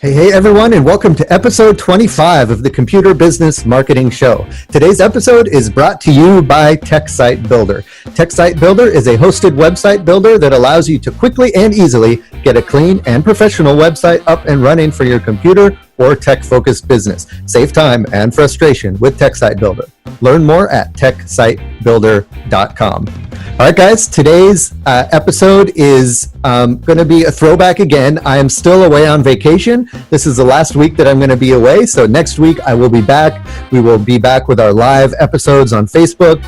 Hey everyone, and welcome to episode 25 of the Computer Business Marketing Show. Today's episode is brought to you by TechSite Builder. TechSite Builder is a hosted website builder that allows you to quickly and easily get a clean and professional website up and running for your computer or tech-focused business. Save time and frustration with TechSite Builder. Learn more at techsitebuilder.com. All right, guys, today's episode is going to be a throwback again. I am still away on vacation. This is the last week that I'm going to be away. So next week I will be back. We will be back with our live episodes on Facebook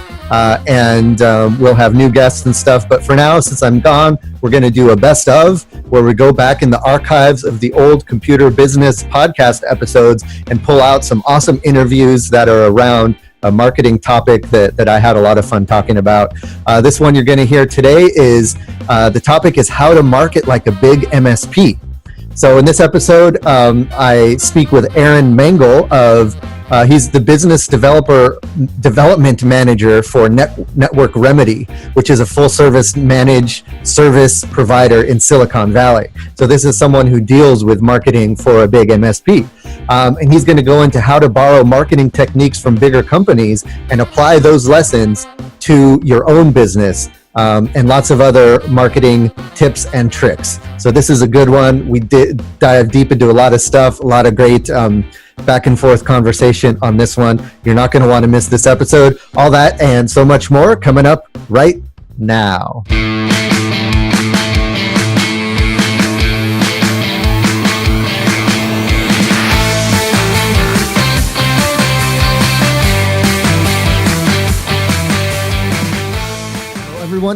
and we'll have new guests and stuff. But for now, since I'm gone, we're going to do a best of where we go back in the archives of the old computer business podcast episodes and pull out some awesome interviews that are around a marketing topic that I had a lot of fun talking about. This one you're going to hear today is, the topic is how to market like a big MSP. So in this episode, I speak with Aaron Mangal of, he's the business development manager for Network Remedy, which is a full service managed service provider in Silicon Valley. So this is someone who deals with marketing for a big MSP. And he's going to go into how to borrow marketing techniques from bigger companies and apply those lessons to your own business, and lots of other marketing tips and tricks. So this is a good one. We did dive deep into a lot of stuff, a lot of great back and forth conversation on this one. You're not going to want to miss this episode. All that and so much more coming up right now.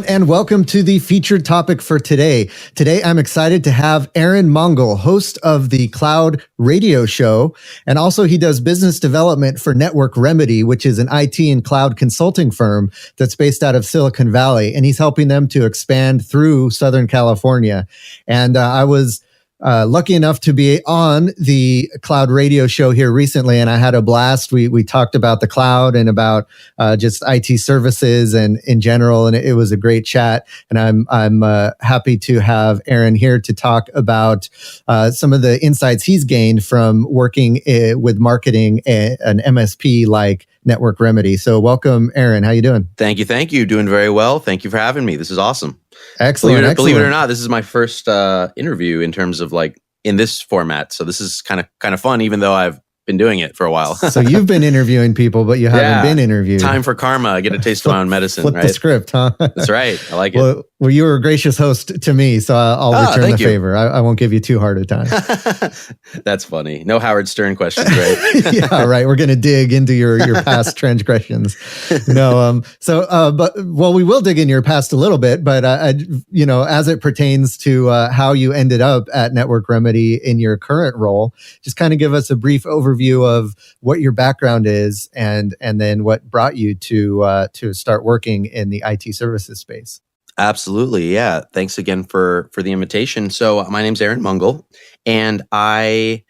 And welcome to the featured topic for today. Today, I'm excited to have Aaron Mangal, host of the Cloud Radio Show. And also he does business development for Network Remedy, which is an IT and cloud consulting firm that's based out of Silicon Valley. And he's helping them to expand through Southern California. And I was lucky enough to be on the Cloud Radio Show here recently, and I had a blast. We talked about the cloud and about just IT services and in general, and it was a great chat. And I'm happy to have Aaron here to talk about some of the insights he's gained from working with marketing an MSP like Network Remedy. So welcome, Aaron. How you doing? Thank you. Doing very well. Thank you for having me. This is awesome. Excellent. Believe it or not, this is my first interview in terms of like in this format. So this is kind of fun, even though I've been doing it for a while. So you've been interviewing people, but you haven't been interviewed. Time for karma. I get a taste of my own medicine. Flip right? the script, huh? That's right. I like it. Well, you were a gracious host to me, so I'll return the favor. I won't give you too hard a time. That's funny. No Howard Stern questions, right? Yeah, right. We're going to dig into your past transgressions. No, but we will dig in your past a little bit, but as it pertains to how you ended up at Network Remedy in your current role, just kind of give us a brief overview of what your background is and then what brought you to start working in the IT services space. Absolutely. Yeah. Thanks again for the invitation. So my name's Aaron Mangal, and I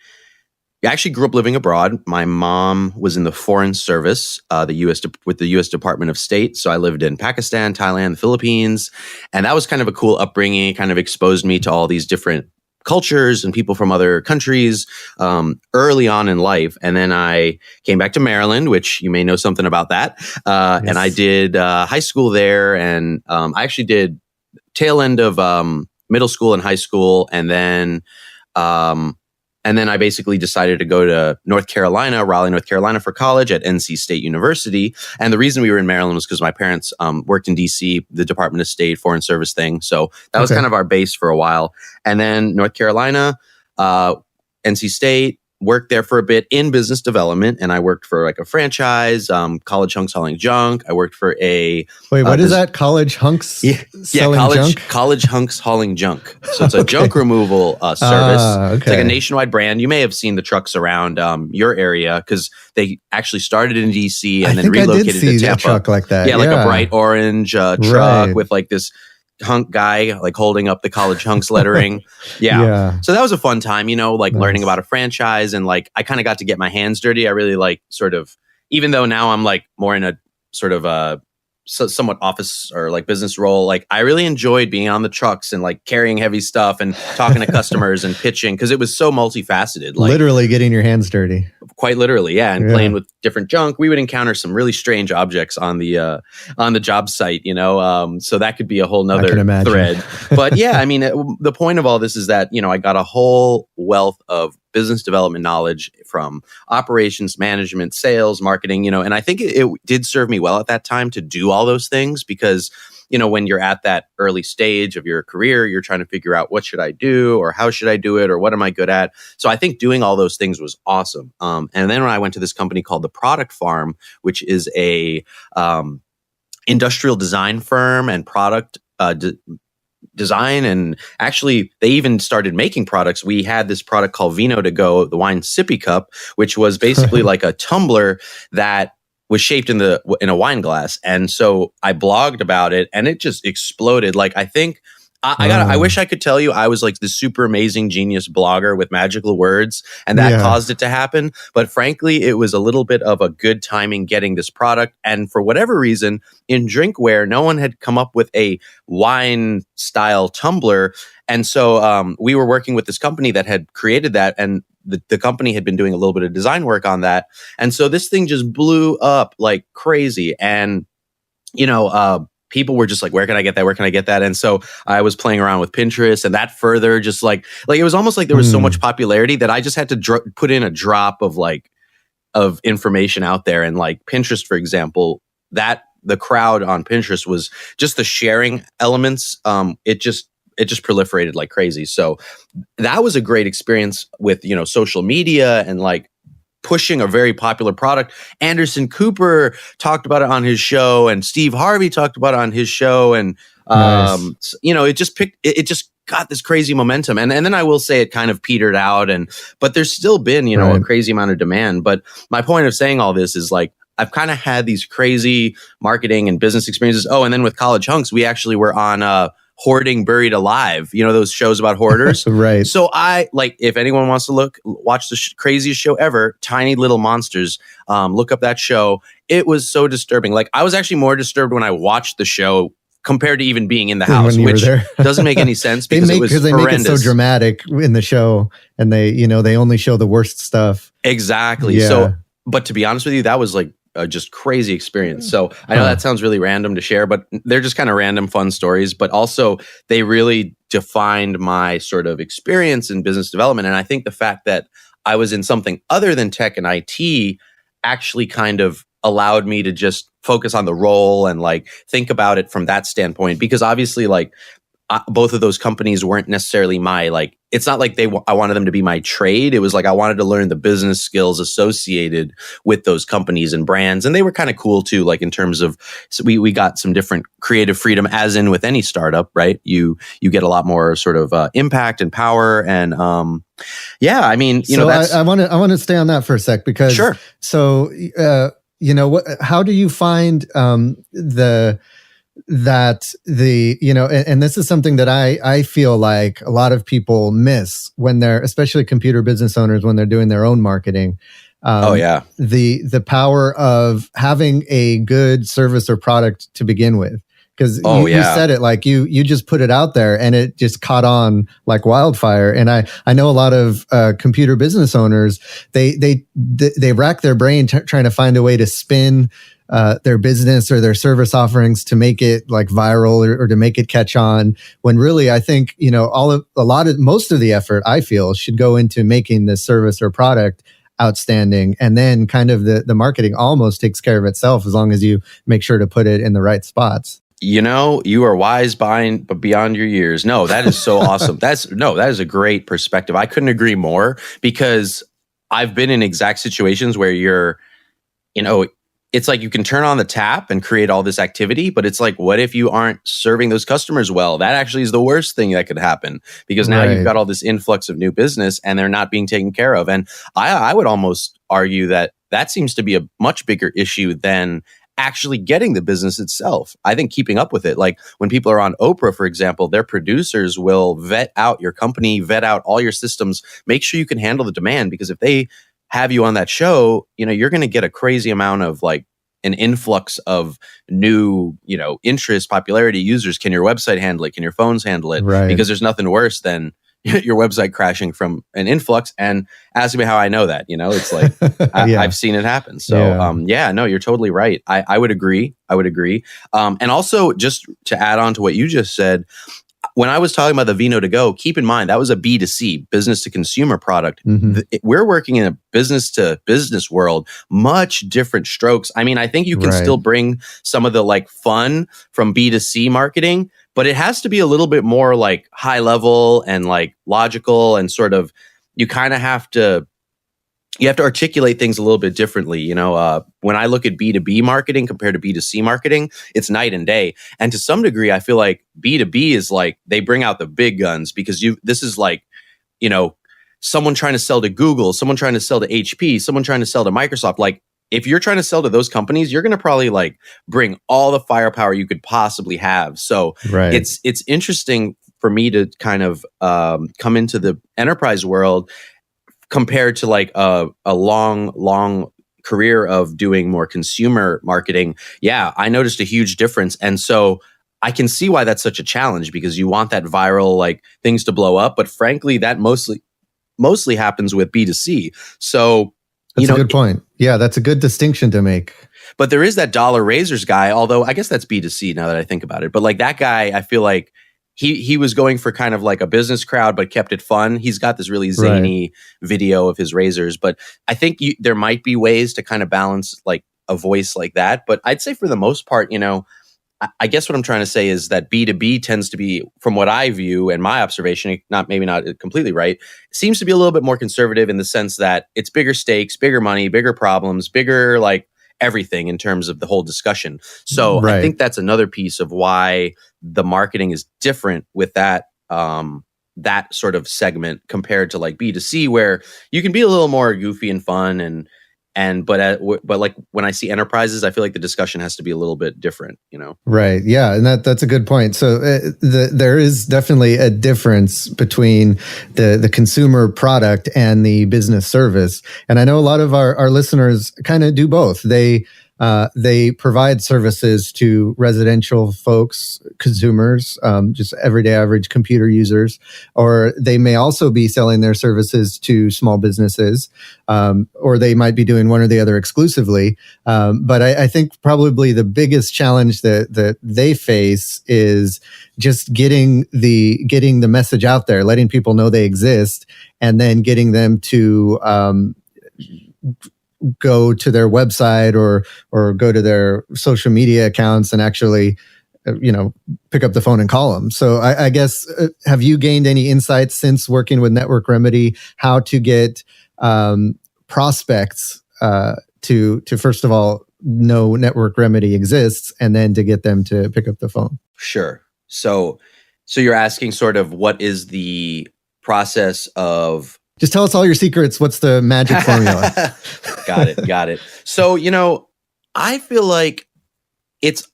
actually grew up living abroad. My mom was in the Foreign Service, with the U.S. Department of State. So I lived in Pakistan, Thailand, the Philippines, and that was kind of a cool upbringing. It kind of exposed me to all these different cultures and people from other countries early on in life. And then I came back to Maryland, which you may know something about that. Yes. And I did high school there. And I actually did tail end of middle school and high school. And then I basically decided to go to Raleigh, North Carolina for college at NC State University. And the reason we were in Maryland was because my parents worked in DC, the Department of State, Foreign Service thing. So that was kind of our base for a while. And then North Carolina, NC State, worked there for a bit in business development. And I worked for like a franchise, College Hunks Hauling Junk. I worked for Wait, what is that? College Hunks selling junk? College Hunks Hauling Junk. So it's a junk removal service. It's like a nationwide brand. You may have seen the trucks around your area because they actually started in DC and then relocated to Tampa. A truck like that. Yeah, like a bright orange truck with like this hunk guy like holding up the College Hunks lettering. Yeah. So that was a fun time, learning about a franchise, and like I kind of got to get my hands dirty. I really like sort of, even though now I'm like more in a sort of a somewhat office or like business role, like I really enjoyed being on the trucks and like carrying heavy stuff and talking to customers and pitching, because it was so multifaceted. Like literally getting your hands dirty. Quite literally, yeah, and playing with different junk. We would encounter some really strange objects on the job site, so that could be a whole nother thread. But yeah, I mean, the point of all this is that, I got a whole wealth of business development knowledge from operations, management, sales, marketing, and I think it did serve me well at that time to do all those things, because when you're at that early stage of your career, you're trying to figure out what should I do, or how should I do it, or what am I good at? So I think doing all those things was awesome. And then when I went to this company called the Product Farm, which is a industrial design firm and product design, and actually they even started making products. We had this product called Vino to Go, the wine sippy cup, which was basically like a tumbler that was shaped in a wine glass. And so I blogged about it, and it just exploded. Like, I think I wish I could tell you I was like the super amazing genius blogger with magical words, and that caused it to happen. But frankly, it was a little bit of a good timing getting this product. And for whatever reason, in drinkware, no one had come up with a wine style tumbler. And so we were working with this company that had created that, and the company had been doing a little bit of design work on that. And so this thing just blew up like crazy. And, people were just like, where can I get that? Where can I get that? And so I was playing around with Pinterest, and that further just like it was almost like there was so much popularity that I just had to put in a drop of information out there. And like Pinterest, for example, that the crowd on Pinterest was just the sharing elements. It just proliferated like crazy. So that was a great experience with, social media and like pushing a very popular product. Anderson Cooper talked about it on his show, and Steve Harvey talked about it on his show. And, it just got this crazy momentum. And then I will say it kind of petered out, but there's still been, a crazy amount of demand. But my point of saying all this is like, I've kind of had these crazy marketing and business experiences. Oh, and then with College Hunks, we actually were on, Hoarding Buried Alive, those shows about hoarders. Right. So if anyone wants to watch the craziest show ever, Tiny Little Monsters, look up that show. It was so disturbing. Like, I was actually more disturbed when I watched the show compared to even being in the house, which doesn't make any sense because it was horrendous. They make it so dramatic in the show, and they only show the worst stuff. Exactly. Yeah. So, but to be honest with you, that was like just crazy experience. So I know that sounds really random to share, but they're just kind of random fun stories, but also they really defined my sort of experience in business development. And I think the fact that I was in something other than tech and IT actually kind of allowed me to just focus on the role and like think about it from that standpoint, because obviously like both of those companies weren't necessarily my it's not like I wanted them to be my trade. It was like I wanted to learn the business skills associated with those companies and brands. And they were kind of cool too, like in terms of, so we got some different creative freedom, as in with any startup, right? You get a lot more sort of impact and power. And I mean, that's... I want to stay on that for a sec, because sure. So, how do you find and this is something that I feel like a lot of people miss when they're, especially computer business owners, when they're doing their own marketing. The power of having a good service or product to begin with. Because you said it, like you just put it out there and it just caught on like wildfire. And I know a lot of computer business owners, they rack their brain trying to find a way to spin their business or their service offerings to make it like viral or to make it catch on, when really I think most of the effort, I feel, should go into making this service or product outstanding, and then kind of the marketing almost takes care of itself as long as you make sure to put it in the right spots. You are wise but beyond your years. No, that is so awesome. That is a great perspective. I couldn't agree more, because I've been in exact situations where you're, it's like you can turn on the tap and create all this activity, but it's like, what if you aren't serving those customers well? That actually is the worst thing that could happen, because now you've got all this influx of new business and they're not being taken care of. And I would almost argue that seems to be a much bigger issue than actually getting the business itself. I think keeping up with it, like when people are on Oprah, for example, their producers will vet out your company, vet out all your systems, make sure you can handle the demand, because if they have you on that show, you're going to get a crazy amount of like an influx of new, interest, popularity, users. Can your website handle it? Can your phones handle it? Right. Because there's nothing worse than your website crashing from an influx. And ask me how I know that. It's like I've seen it happen. So no, you're totally right. I would agree. And also, just to add on to what you just said, when I was talking about the Vino to Go, keep in mind that was a B2C, business to consumer product. Mm-hmm. We're working in a business to business world, much different strokes. I mean, I think you can still bring some of the like fun from B2C marketing, but it has to be a little bit more like high level and like logical, and sort of you have to articulate things a little bit differently. When I look at B2B marketing compared to B2C marketing, it's night and day. And to some degree, I feel like B2B is like they bring out the big guns, because this is like, someone trying to sell to Google, someone trying to sell to HP, someone trying to sell to Microsoft. Like, if you're trying to sell to those companies, you're going to probably like bring all the firepower you could possibly have. So it's interesting for me to kind of come into the enterprise world compared to like a long career of doing more consumer marketing. Yeah, I noticed a huge difference. And so I can see why that's such a challenge, because you want that viral, like, things to blow up. But frankly, that mostly happens with B2C. So that's a good point. Yeah, that's a good distinction to make. But there is that dollar razors guy, although I guess that's B2C now that I think about it. But like that guy, I feel like he was going for kind of like a business crowd, but kept it fun. He's got this really zany video of his razors. But I think there might be ways to kind of balance like a voice like that. But I'd say for the most part, I guess what I'm trying to say is that B2B tends to be, from what I view and my observation, maybe not completely right, seems to be a little bit more conservative in the sense that it's bigger stakes, bigger money, bigger problems, bigger like everything in terms of the whole discussion. So I think that's another piece of why the marketing is different with that that sort of segment compared to like B2C, where you can be a little more goofy and fun but like when I see enterprises, I feel like the discussion has to be a little bit different, Right. Yeah. And that's a good point. So there is definitely a difference between the consumer product and the business service. And I know a lot of our listeners kind of do both. They provide services to residential folks, consumers, just everyday average computer users, or they may also be selling their services to small businesses, or they might be doing one or the other exclusively. But I think probably the biggest challenge that they face is just getting the message out there, letting people know they exist, and then getting them to go to their website or go to their social media accounts and actually, pick up the phone and call them. So I guess, have you gained any insights since working with Network Remedy, how to get prospects to first of all know Network Remedy exists, and then to get them to pick up the phone? Sure. So you're asking sort of what is the process of... Just tell us all your secrets. What's the magic formula? Got it. So, I feel like it's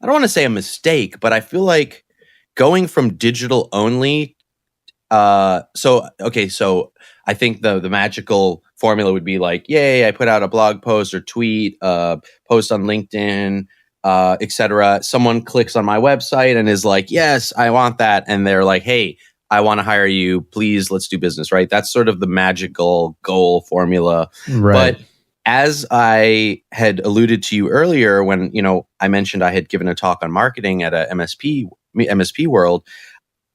I don't want to say a mistake, but I feel like going from digital only. So I think the magical formula would be like, yay, I put out a blog post or tweet, post on LinkedIn, etc. Someone clicks on my website and is like, yes, I want that. And they're like, hey, I want to hire you. Please, let's do business, right? That's sort of the magical goal formula. Right. But as I had alluded to you earlier, when, I mentioned I had given a talk on marketing at a MSP world,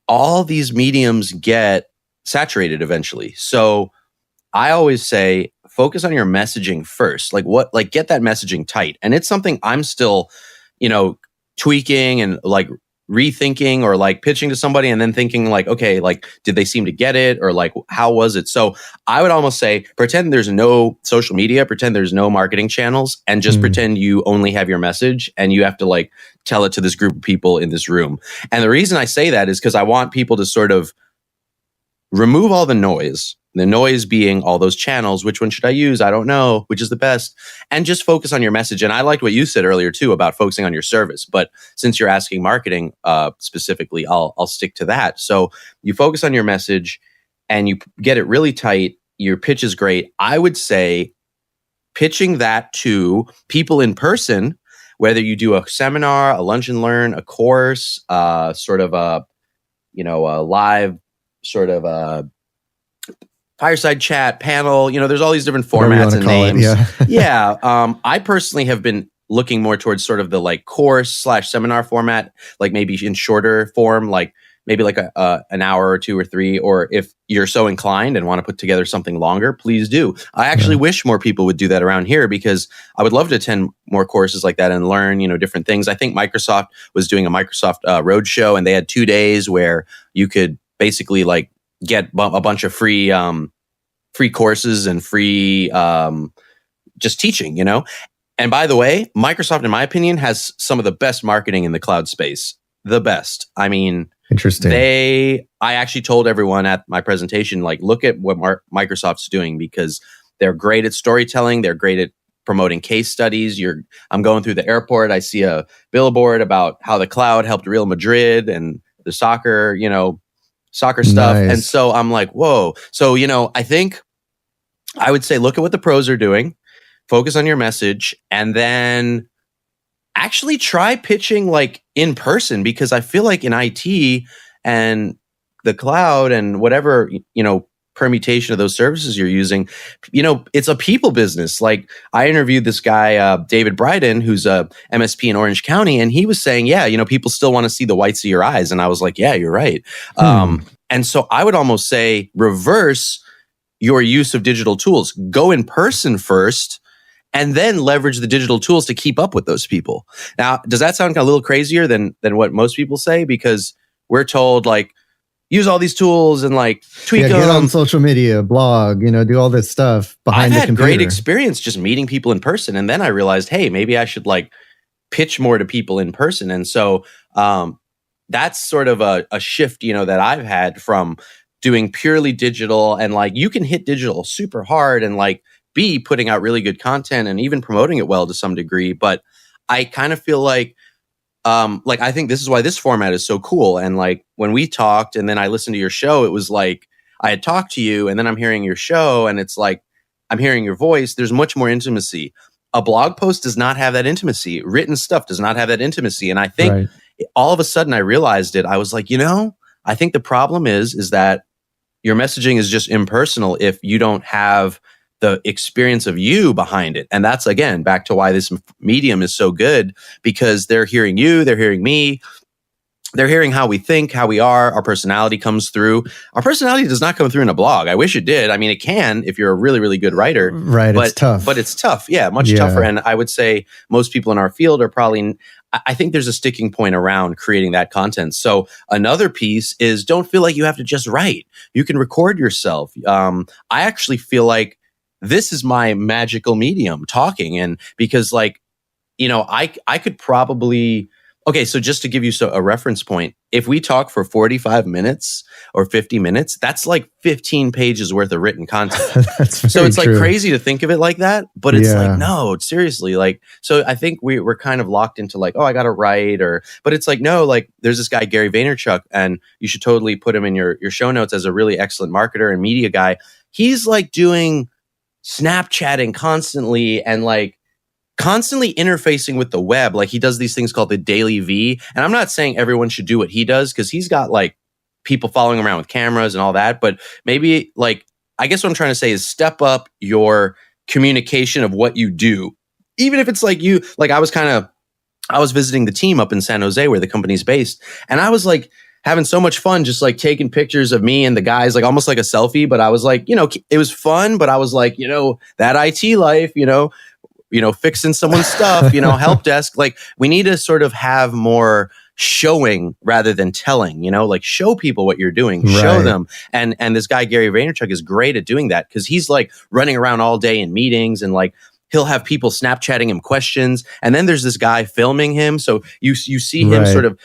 all these mediums get saturated eventually. So I always say, focus on your messaging first. Get that messaging tight. And it's something I'm still, tweaking and like rethinking, or like pitching to somebody and then thinking like, okay, like, did they seem to get it? Or like, how was it? So I would almost say, pretend there's no social media, pretend there's no marketing channels, and just pretend you only have your message and you have to like tell it to this group of people in this room. And the reason I say that is because I want people to sort of remove all the noise being all those channels. Which one should I use? I don't know. Which is the best? And just focus on your message. And I liked what you said earlier too about focusing on your service. But since you're asking marketing specifically, I'll stick to that. So you focus on your message and you get it really tight. Your pitch is great. I would say pitching that to people in person, whether you do a seminar, a lunch and learn, a course, sort of a live sort of a fireside chat panel, there's all these different formats and names. Yeah. I personally have been looking more towards sort of the like course/seminar format, like maybe in shorter form, like maybe like an hour or 2 or 3, or if you're so inclined and want to put together something longer, please do. I actually wish more people would do that around here, because I would love to attend more courses like that and learn, different things. I think Microsoft was doing a Microsoft Roadshow, and they had 2 days where you could basically like get a bunch of free courses and free just teaching, And by the way, Microsoft, in my opinion, has some of the best marketing in the cloud space. The best. I mean, interesting. I actually told everyone at my presentation, like, look at what Microsoft's doing, because they're great at storytelling. They're great at promoting case studies. I'm going through the airport. I see a billboard about how the cloud helped Real Madrid and the soccer stuff. Nice. And so I'm like, whoa. So, I think I would say, look at what the pros are doing, focus on your message, and then actually try pitching like in person, because I feel like in IT and the cloud and whatever, permutation of those services you're using, it's a people business. Like, I interviewed this guy, David Bryden, who's a MSP in Orange County, and he was saying, yeah, people still want to see the whites of your eyes. And I was like, yeah, you're right. And so I would almost say reverse your use of digital tools. Go in person first, and then leverage the digital tools to keep up with those people. Now, does that sound a little crazier than what most people say? Because we're told, like, use all these tools and like tweak them. Get on social media, blog, do all this stuff behind the computer. I've had great experience just meeting people in person. And then I realized, hey, maybe I should like pitch more to people in person. And so that's sort of a shift, that I've had from doing purely digital, and like you can hit digital super hard and like be putting out really good content and even promoting it well to some degree. But I kind of feel like I think this is why this format is so cool. And like when we talked and then I listened to your show, it was like I had talked to you and then I'm hearing your show and it's like I'm hearing your voice. There's much more intimacy. A blog post does not have that intimacy. Written stuff does not have that intimacy. And I think all of a sudden I realized it. I was like, I think the problem is that your messaging is just impersonal if you don't have the experience of you behind it. And that's, again, back to why this medium is so good, because they're hearing you, they're hearing me, they're hearing how we think, how we are, our personality comes through. Our personality does not come through in a blog. I wish it did. I mean, it can if you're a really, really good writer. Right, it's tough. But it's tough. Yeah, much tougher. And I would say most people in our field are probably... I think there's a sticking point around creating that content. So another piece is don't feel like you have to just write. You can record yourself. I actually feel like this is my magical medium, talking. And because like, I could probably, okay, so just to give you a reference point, if we talk for 45 minutes or 50 minutes, that's like 15 pages worth of written content. So it's like crazy to think of it like that, but it's like, no, seriously. Like, so I think we're kind of locked into like, oh, I got to write but it's like, no, like there's this guy, Gary Vaynerchuk, and you should totally put him in your show notes as a really excellent marketer and media guy. He's like doing Snapchatting constantly and like constantly interfacing with the web. Like he does these things called the Daily V. And I'm not saying everyone should do what he does, because he's got like people following around with cameras and all that. But maybe like, I guess what I'm trying to say is step up your communication of what you do. Even if it's like you, like I was visiting the team up in San Jose where the company's based. And I was like having so much fun, just like taking pictures of me and the guys, like almost like a selfie. But I was like, it was fun, but I was like, that IT life, fixing someone's stuff, help desk. Like we need to sort of have more showing rather than telling, like show people what you're doing, show them. And this guy, Gary Vaynerchuk, is great at doing that, because he's like running around all day in meetings and like he'll have people Snapchatting him questions. And then there's this guy filming him. So you see him sort of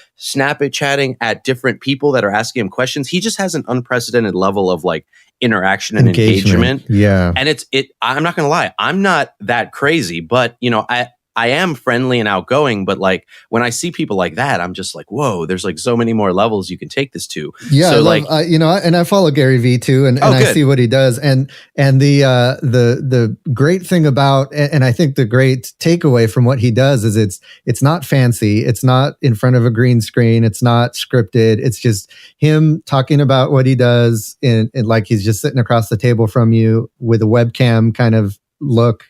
chatting at different people that are asking him questions. He just has an unprecedented level of like interaction and engagement. Yeah. And I'm not going to lie, I'm not that crazy, but I I am friendly and outgoing, but like when I see people like that, I'm just like, whoa, there's like so many more levels you can take this to. Yeah, so and I follow Gary Vee too, and I see what he does, and the great thing about, and I think the great takeaway from what he does is it's not fancy, it's not in front of a green screen, it's not scripted, it's just him talking about what he does, and like he's just sitting across the table from you with a webcam kind of look,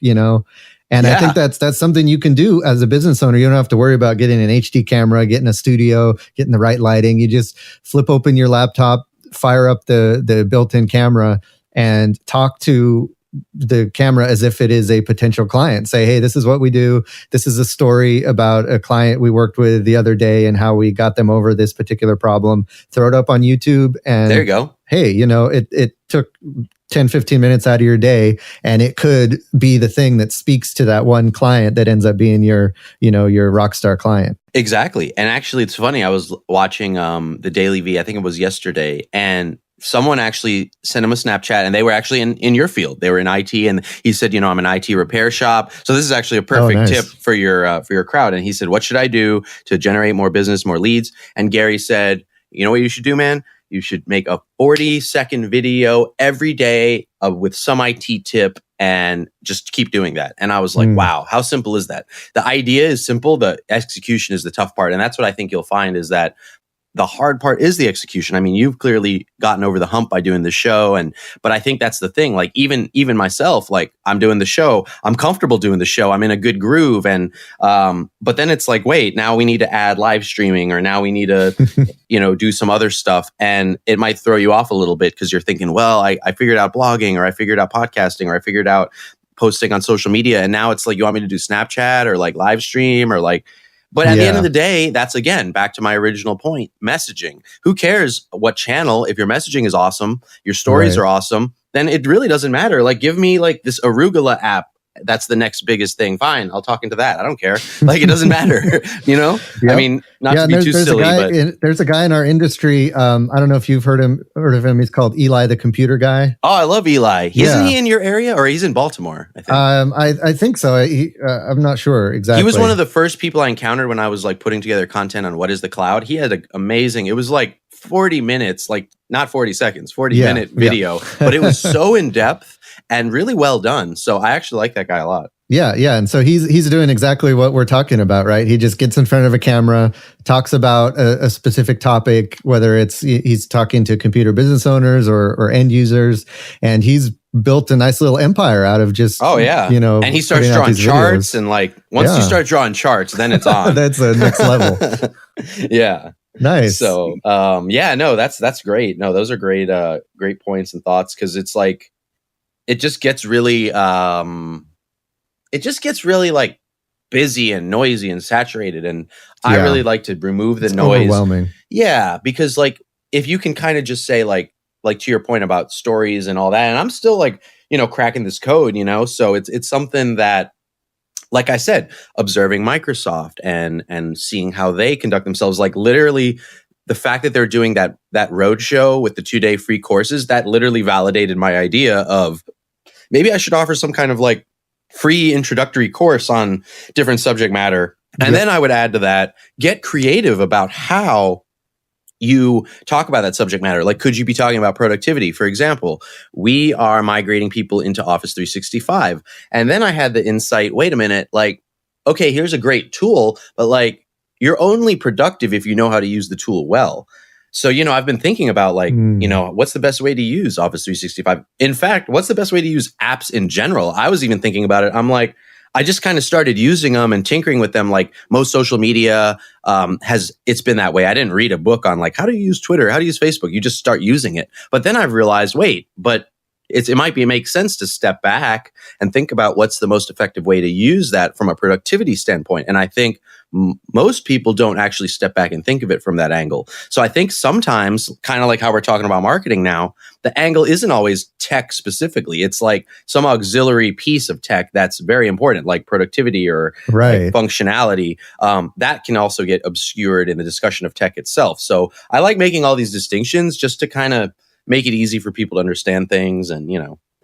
And I think that's something you can do as a business owner. You don't have to worry about getting an HD camera, getting a studio, getting the right lighting. You just flip open your laptop, fire up the built-in camera, and talk to the camera as if it is a potential client. Say, hey, this is what we do. This is a story about a client we worked with the other day and how we got them over this particular problem. Throw it up on YouTube, and there you go. Hey, it took 10, 15 minutes out of your day, and it could be the thing that speaks to that one client that ends up being your rock star client. Exactly. And actually, it's funny. I was watching the Daily V, I think it was yesterday, and someone actually sent him a Snapchat, and they were actually in your field. They were in IT, and he said, I'm an IT repair shop. So this is actually a perfect tip for your crowd. And he said, what should I do to generate more business, more leads? And Gary said, you know what you should do, man? You should make a 40-second video every day with some IT tip and just keep doing that. And I was like, wow, how simple is that? The idea is simple. The execution is the tough part. And that's what I think you'll find is that the hard part is the execution. I mean, you've clearly gotten over the hump by doing the show. But I think that's the thing. Like even myself, like I'm doing the show, I'm comfortable doing the show. I'm in a good groove. And, but then it's like, wait, now we need to add live streaming, or now we need to, do some other stuff. And it might throw you off a little bit because you're thinking, well, I figured out blogging, or I figured out podcasting, or I figured out posting on social media. And now it's like, you want me to do Snapchat or like live stream or like, but at the end of the day, that's again, back to my original point, messaging. Who cares what channel? If your messaging is awesome, your stories are awesome, then it really doesn't matter. Like give me like this Arugula app. That's the next biggest thing. Fine, I'll talk into that. I don't care. Like it doesn't matter, Yep. I mean, not to be too silly, but there's a guy in our industry. I don't know if you've heard of him. He's called Eli the Computer Guy. Oh, I love Eli. Isn't he in your area, or he's in Baltimore? I think. I think so. I'm not sure exactly. He was one of the first people I encountered when I was like putting together content on what is the cloud. He had an amazing. It was like 40 minutes, like not 40 seconds, 40-minute video, but it was so in depth and really well done. So I actually like that guy a lot. Yeah. And so he's doing exactly what we're talking about, right? He just gets in front of a camera, talks about a specific topic, whether it's he's talking to computer business owners or end users, and he's built a nice little empire out of just, and he starts drawing charts, and like once you start drawing charts, then it's on. That's the next level. Yeah. Nice. So, that's great. No, those are great points and thoughts, because it's like, it just gets really like busy and noisy and saturated. And I really like to remove the noise. Overwhelming. Yeah. Because like, if you can kind of just say like to your point about stories and all that, and I'm still like, cracking this code, so it's something that, like I said, observing Microsoft and seeing how they conduct themselves, like literally the fact that they're doing that Roadshow with the 2-day free courses, that literally validated my idea of maybe I should offer some kind of like free introductory course on different subject matter. And then I would add to that, get creative about how you talk about that subject matter. Like, could you be talking about productivity? For example, we are migrating people into Office 365. And then I had the insight, wait a minute, like, okay, here's a great tool, but like, you're only productive if you know how to use the tool well. So, I've been thinking about like, what's the best way to use Office 365? In fact, what's the best way to use apps in general? I was even thinking about it. I'm like, I just kind of started using them and tinkering with them. Like most social media it's been that way. I didn't read a book on like, how do you use Twitter? How do you use Facebook? You just start using it. But then I've realized, wait, but it might make sense to step back and think about what's the most effective way to use that from a productivity standpoint. And I think most people don't actually step back and think of it from that angle. So I think sometimes, kind of like how we're talking about marketing now, the angle isn't always tech specifically. It's like some auxiliary piece of tech that's very important, like productivity or like functionality. That can also get obscured in the discussion of tech itself. So I like making all these distinctions just to kind of make it easy for people to understand things, and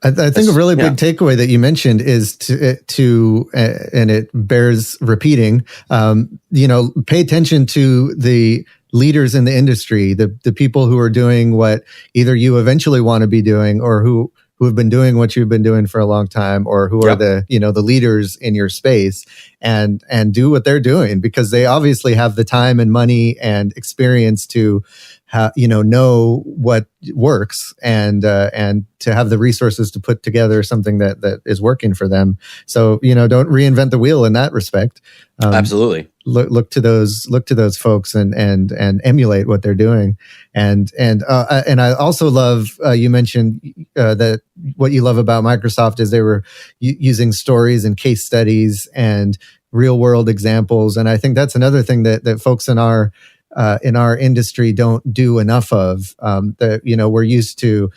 I think a really big takeaway that you mentioned is and it bears repeating, pay attention to the leaders in the industry, the people who are doing what either you eventually want to be doing or who have been doing what you've been doing for a long time, or who are the leaders in your space, and do what they're doing, because they obviously have the time and money and experience to know what works, and to have the resources to put together something that is working for them. So, don't reinvent the wheel in that respect. Absolutely. Look to those folks and emulate what they're doing. And I also love, you mentioned that what you love about Microsoft is they were using stories and case studies and real world examples. And I think that's another thing that folks in our industry don't do enough of. We're used to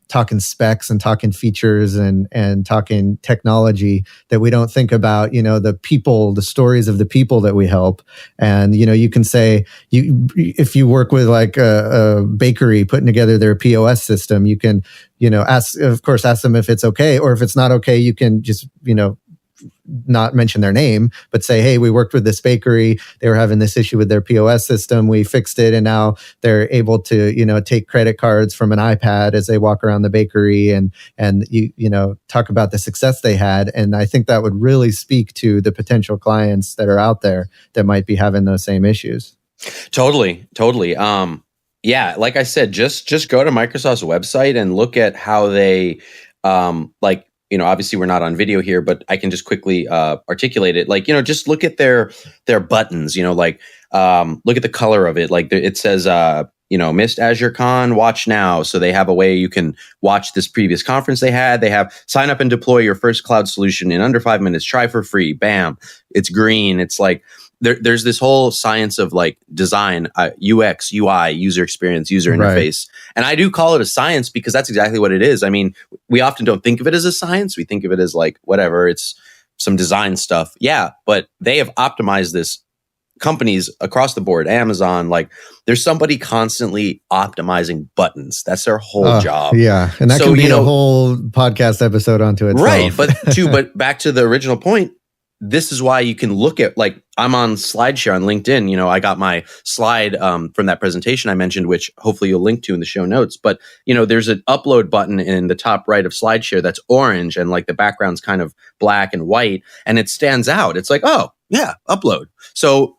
talking specs and talking features and talking technology, that we don't think about, the stories of the people that we help. And, you can say, if you work with like a bakery putting together their POS system, you can, ask them if it's okay, or if it's not okay, you can just, not mention their name, but say, hey, we worked with this bakery. They were having this issue with their POS system. We fixed it. And now they're able to, take credit cards from an iPad as they walk around the bakery, and talk about the success they had. And I think that would really speak to the potential clients that are out there that might be having those same issues. Totally. Like I said, just go to Microsoft's website and look at how they, obviously we're not on video here, but I can just quickly articulate it. Like, just look at their buttons, look at the color of it. Like it says, missed Azure Con, watch now. So they have a way you can watch this previous conference they had. They have sign up and deploy your first cloud solution in under 5 minutes, try for free. Bam. It's green. It's like, there's this whole science of like design, UX, UI, user experience, user interface. And I do call it a science because that's exactly what it is. I mean, we often don't think of it as a science. We think of it as like, whatever, it's some design stuff. Yeah, but they have optimized this. Companies across the board, Amazon, like there's somebody constantly optimizing buttons. That's their whole job. Yeah. And that can be a whole podcast episode onto itself. Right. But back to the original point, this is why you can look at, like, I'm on SlideShare on LinkedIn. I got my slide from that presentation I mentioned, which hopefully you'll link to in the show notes. But, there's an upload button in the top right of SlideShare that's orange, and like the background's kind of black and white, and it stands out. It's like, oh, yeah, upload. So,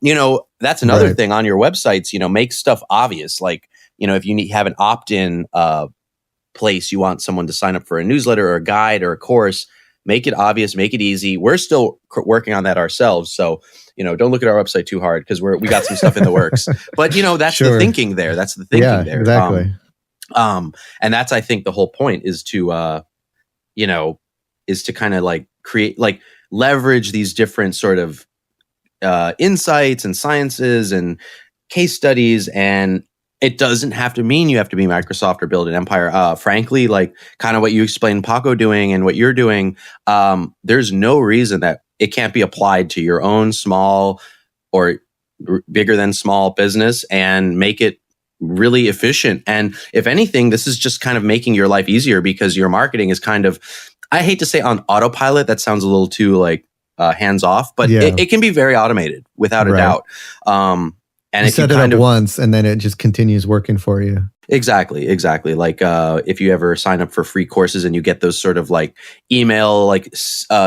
that's another thing on your websites, make stuff obvious. Like, if you have an opt-in place, you want someone to sign up for a newsletter or a guide or a course, make it obvious, make it easy. We're still working on that ourselves. So, don't look at our website too hard because we got some stuff in the works. But, that's the thinking there. That's the thinking there. Exactly. And that's, I think, the whole point is to, kind of like create, like leverage these different sort of insights and sciences and case studies. And it doesn't have to mean you have to be Microsoft or build an empire. Frankly, like kind of what you explained Paco doing and what you're doing, there's no reason that it can't be applied to your own small or bigger than small business and make it really efficient. And if anything, this is just kind of making your life easier because your marketing is kind of, I hate to say on autopilot, that sounds a little too like hands off, but it can be very automated without a doubt. And you set it up once and then it just continues working for you. Exactly. Like if you ever sign up for free courses and you get those sort of like email like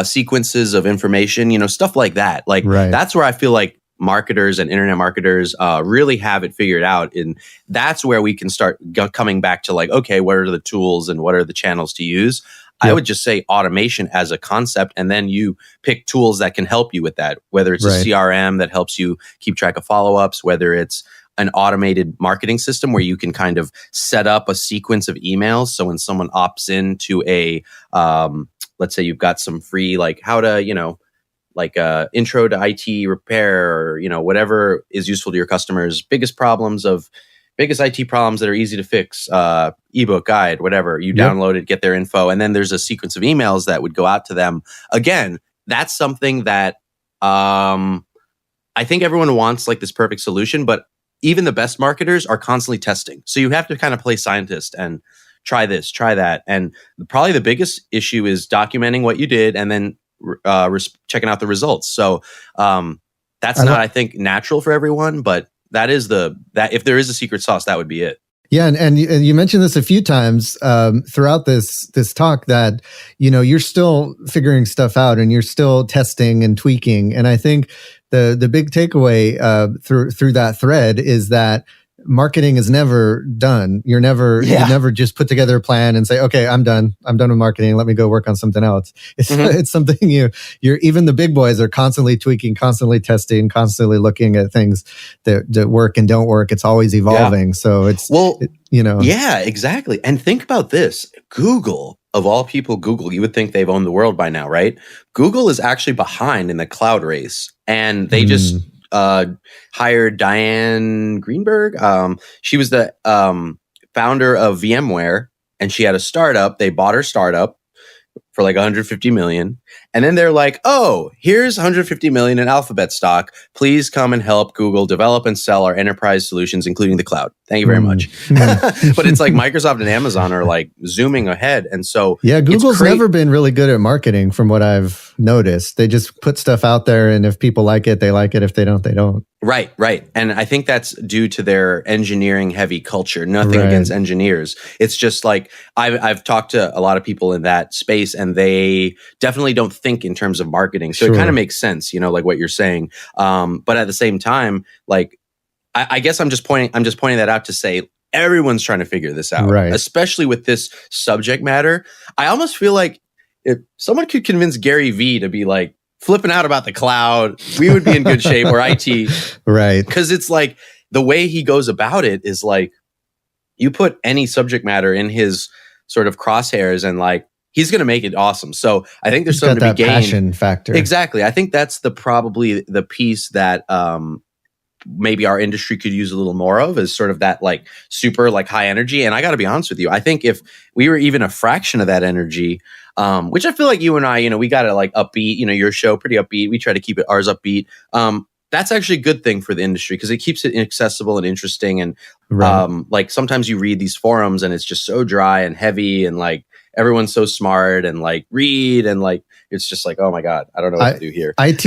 sequences of information, stuff like that. Like that's where I feel like marketers and internet marketers really have it figured out. And that's where we can start coming back to like, okay, what are the tools and what are the channels to use? I would just say automation as a concept, and then you pick tools that can help you with that, whether it's a CRM that helps you keep track of follow-ups, whether it's an automated marketing system where you can kind of set up a sequence of emails. So when someone opts into a, let's say you've got some free, like how to, like intro to IT repair or, whatever is useful to your customers, biggest IT problems that are easy to fix, ebook guide, whatever. You download it, get their info, and then there's a sequence of emails that would go out to them. Again, that's something that I think everyone wants like this perfect solution, but even the best marketers are constantly testing. So you have to kind of play scientist and try this, try that. And probably the biggest issue is documenting what you did and then checking out the results. So that's not, I think, natural for everyone, but that is that if there is a secret sauce, that would be it. Yeah, and you mentioned this a few times throughout this talk that you're still figuring stuff out and you're still testing and tweaking. And I think the big takeaway through that thread is that marketing is never done. You never just put together a plan and say, okay, I'm done with marketing. Let me go work on something else. It's something you're even the big boys are constantly tweaking, constantly testing, constantly looking at things that work and don't work. It's always evolving. Yeah. So yeah, exactly. And think about this. Google, of all people, Google, you would think they've owned the world by now, right? Google is actually behind in the cloud race, and they just hired Diane Greenberg. She was the founder of VMware, and she had a startup. They bought her startup for like 150 million. And then they're like, oh, here's 150 million in Alphabet stock. Please come and help Google develop and sell our enterprise solutions, including the cloud. Thank you very much. But it's like Microsoft and Amazon are like zooming ahead. And so Google's never been really good at marketing from what I've noticed. They just put stuff out there, and if people like it, they like it. If they don't, they don't. Right. And I think that's due to their engineering heavy culture. Nothing against engineers. It's just like I've talked to a lot of people in that space, and they definitely don't think in terms of marketing. So it kind of makes sense, like what you're saying. But at the same time, like I guess I'm just pointing that out to say everyone's trying to figure this out, especially with this subject matter. I almost feel like if someone could convince Gary Vee to be like flipping out about the cloud, we would be in good shape, or IT. Right. Because it's like the way he goes about it is like you put any subject matter in his sort of crosshairs and like he's going to make it awesome. So I think there's something to be gained. Passion factor. Exactly. I think that's probably the piece that maybe our industry could use a little more of, is sort of that like super like high energy. And I got to be honest with you, I think if we were even a fraction of that energy, which I feel like you and I, we got to like upbeat, your show pretty upbeat. We try to keep ours upbeat. That's actually a good thing for the industry because it keeps it accessible and interesting. And like sometimes you read these forums and it's just so dry and heavy and like everyone's so smart and like read and like it's just like, oh my God, I don't know what to do here. IT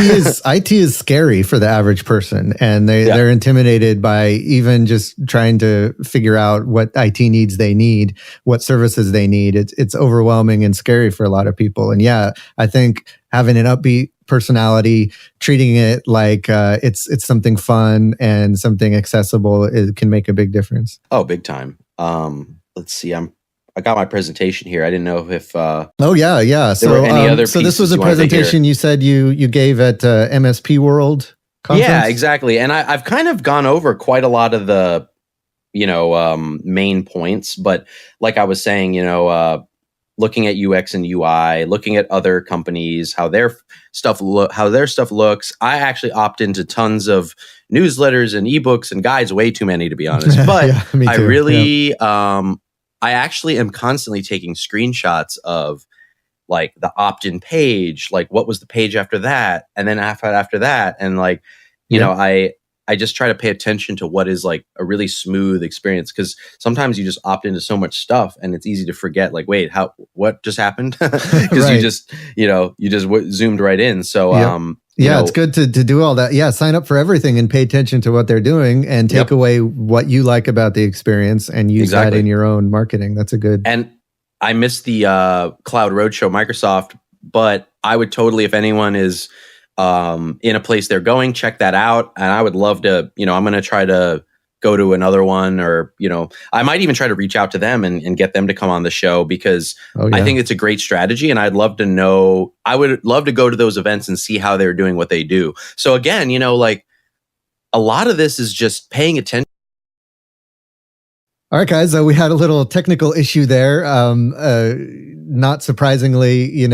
is scary for the average person, and they're intimidated by even just trying to figure out what IT needs they need, what services they need. It's overwhelming and scary for a lot of people. And I think having an upbeat personality, treating it like it's something fun and something accessible, it can make a big difference. Oh, big time. Let's see. I got my presentation here. I didn't know if So any other so this was a presentation you said you gave at MSP World Conference? Yeah, exactly. And I've kind of gone over quite a lot of the main points, but like I was saying, looking at UX and UI, looking at other companies, how their stuff looks. I actually opt into tons of newsletters and ebooks and guides, way too many to be honest. But I really I actually am constantly taking screenshots of like the opt-in page, like what was the page after that, and then after that, and like I just try to pay attention to what is like a really smooth experience, because sometimes you just opt into so much stuff and it's easy to forget like, wait, what just happened? Because you just zoomed right in. So it's good to do all that. Yeah, sign up for everything and pay attention to what they're doing and take away what you like about the experience and use that in your own marketing. That's a good. And I missed the Cloud Roadshow Microsoft, but I would totally, if anyone is in a place they're going, check that out. And I would love to, I'm going to try to go to another one, or, I might even try to reach out to them and get them to come on the show, because I think it's a great strategy. And I'd love to know, I would love to go to those events and see how they're doing what they do. So again, like a lot of this is just paying attention. All right, guys, we had a little technical issue there. not surprisingly,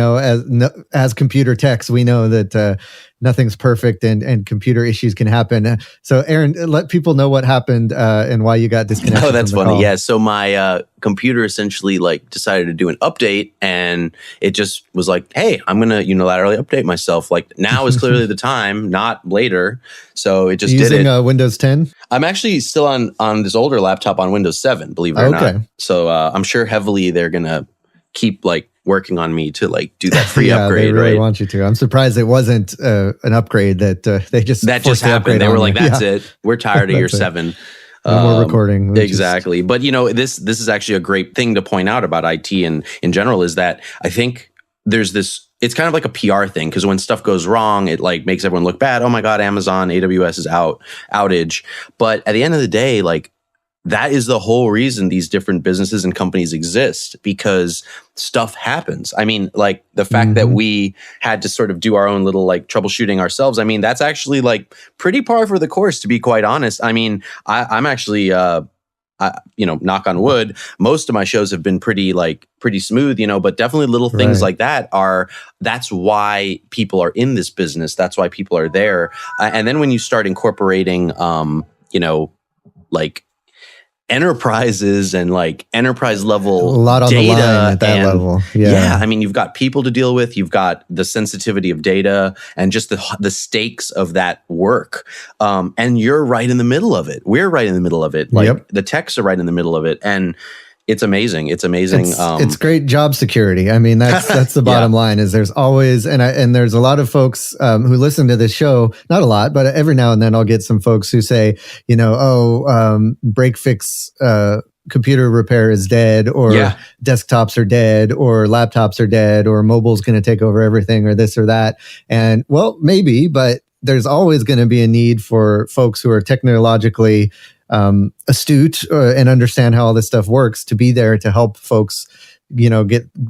as computer techs, we know that nothing's perfect and computer issues can happen. So Aaron, let people know what happened and why you got disconnected. Oh, that's from the funny. call. Yeah. So my computer essentially like decided to do an update, and it just was like, hey, I'm going to unilaterally update myself. Like now is clearly the time, not later. So it just did it. Using Windows 10? I'm actually still on this older laptop on Windows 7, believe it or not. So I'm sure heavily they're going to keep like working on me to like do that free upgrade. They really right? want you to. I'm surprised it wasn't an upgrade that they just happened. They were like, that's it. We're tired of your 7. No more recording. Exactly. But this is actually a great thing to point out about IT and in general is that I think there's this, it's kind of like a PR thing, because when stuff goes wrong, it like makes everyone look bad. Oh my God, Amazon, AWS is outage. But at the end of the day, like that is the whole reason these different businesses and companies exist, because stuff happens. I mean, like the fact that we had to sort of do our own little like troubleshooting ourselves. I mean, that's actually like pretty par for the course, to be quite honest. I mean, I'm actually, knock on wood, most of my shows have been pretty smooth, but definitely little things like that's why people are in this business. That's why people are there. And then when you start incorporating, like enterprises and like enterprise level a lot on data the line at that level. Yeah. I mean, you've got people to deal with, you've got the sensitivity of data and just the stakes of that work. And you're right in the middle of it. We're right in the middle of it. Like the techs are right in the middle of it. And it's amazing. It's amazing. It's great job security. I mean, that's the bottom line. Is there's always and there's a lot of folks who listen to this show. Not a lot, but every now and then I'll get some folks who say, break fix computer repair is dead, or desktops are dead, or laptops are dead, or mobile's going to take over everything, or this or that. And well, maybe, but there's always going to be a need for folks who are technologically astute and understand how all this stuff works to be there to help folks,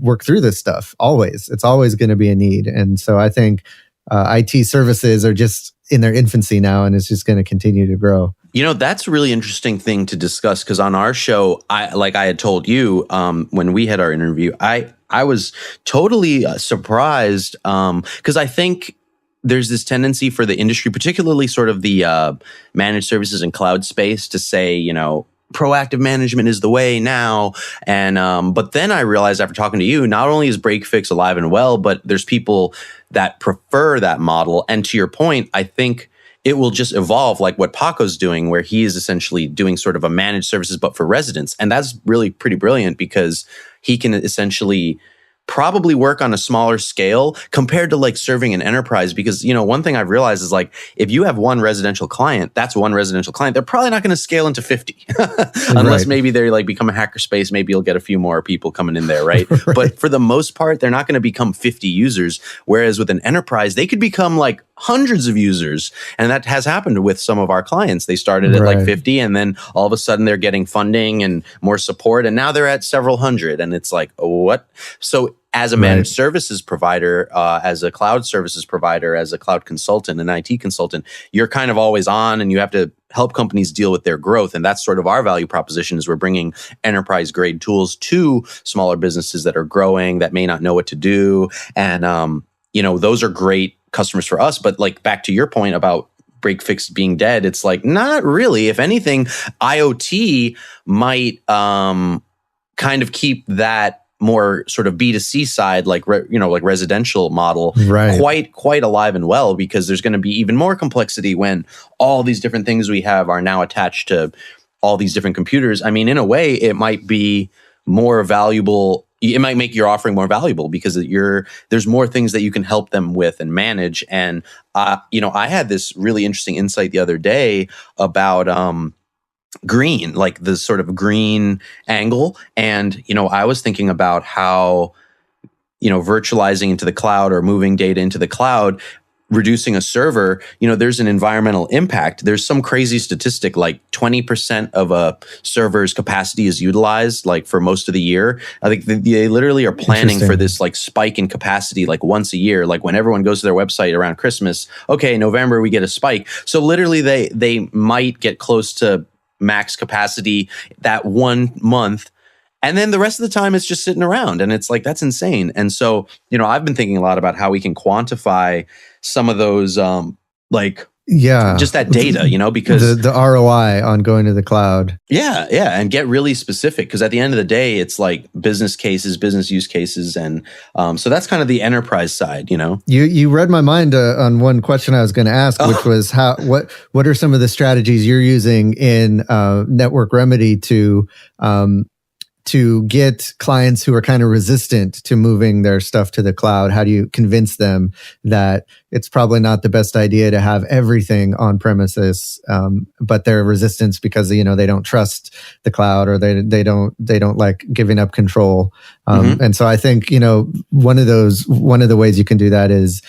work through this stuff. Always, it's always going to be a need. And so I think IT services are just in their infancy now, and it's just going to continue to grow. That's a really interesting thing to discuss, because on our show, I had told you when we had our interview, I was totally surprised because I think there's this tendency for the industry, particularly sort of the managed services and cloud space, to say, proactive management is the way now. And but then I realized after talking to you, not only is break fix alive and well, but there's people that prefer that model. And to your point, I think it will just evolve like what Paco's doing, where he is essentially doing sort of a managed services, but for residents. And that's really pretty brilliant, because he can essentially probably work on a smaller scale compared to like serving an enterprise. Because, one thing I've realized is like, if you have one residential client, that's one residential client. They're probably not going to scale into 50 unless maybe they like become a hackerspace. Maybe you'll get a few more people coming in there. Right. But for the most part, they're not going to become 50 users. Whereas with an enterprise, they could become like hundreds of users. And that has happened with some of our clients. They started at like 50, and then all of a sudden they're getting funding and more support. And now they're at several hundred. And it's like, what? So as a managed services provider, as a cloud services provider, as a cloud consultant, an IT consultant, you're kind of always on, and you have to help companies deal with their growth. And that's sort of our value proposition, is we're bringing enterprise grade tools to smaller businesses that are growing, that may not know what to do. And, those are great customers for us. But like back to your point about break fix being dead, it's like, not really. If anything, IoT might kind of keep that more sort of B2C side, like residential model, quite alive and well, because there's going to be even more complexity when all these different things we have are now attached to all these different computers. I mean, in a way, it might be more valuable. It might make your offering more valuable, because there's more things that you can help them with and manage. And I had this really interesting insight the other day about green, like the sort of green angle. And, I was thinking about how, virtualizing into the cloud or moving data into the cloud, reducing a server, there's an environmental impact. There's some crazy statistic, like 20% of a server's capacity is utilized like for most of the year. I think they literally are planning for this like spike in capacity like once a year. Like when everyone goes to their website around Christmas, okay, November, we get a spike. So literally they might get close to max capacity that 1 month, And then the rest of the time it's just sitting around, and it's like, that's insane. And so, I've been thinking a lot about how we can quantify some of those, just that data, because the ROI on going to the cloud. Yeah, and get really specific, because at the end of the day, it's like business cases, business use cases, and so that's kind of the enterprise side. You read my mind on one question I was going to ask, which was what are some of the strategies you're using in Network Remedy to get clients who are kind of resistant to moving their stuff to the cloud? How do you convince them that it's probably not the best idea to have everything on premises, but they're resistant because they don't trust the cloud, or they don't like giving up control. And so I think one of the ways you can do that is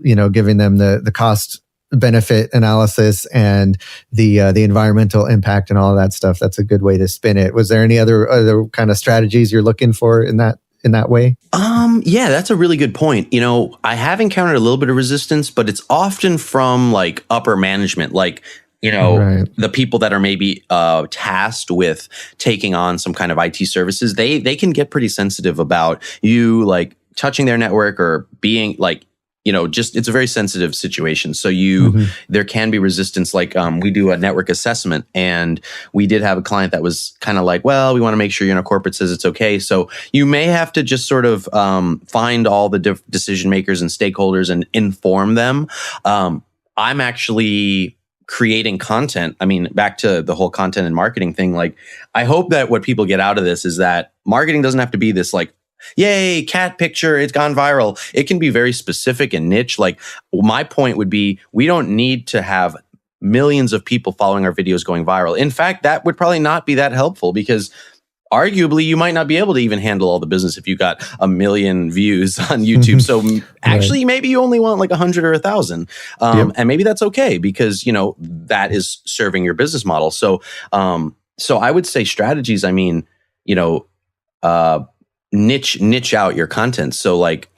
giving them the cost benefit analysis and the environmental impact and all of that stuff. That's a good way to spin it. Was there any other kind of strategies you're looking for in that way? Yeah, that's a really good point. I have encountered a little bit of resistance, but it's often from like upper management, like right. The people that are maybe tasked with taking on some kind of IT services. They can get pretty sensitive about you like touching their network or being like, just it's a very sensitive situation. So there can be resistance. Like we do a network assessment, and we did have a client that was kind of like, well, we want to make sure corporate says it's okay. So you may have to just sort of find all the decision makers and stakeholders and inform them. I'm actually creating content. I mean, back to the whole content and marketing thing. Like, I hope that what people get out of this is that marketing doesn't have to be this like, yay, cat picture, it's gone viral. It can be very specific and niche. Like, my point would be, we don't need to have millions of people following our videos going viral. In fact, that would probably not be that helpful, because arguably you might not be able to even handle all the business if you got 1 million views on YouTube. So actually, maybe you only want like 100 or 1,000. And maybe that's okay, because, that is serving your business model. So, so I would say strategies, I mean, niche out your content. So like,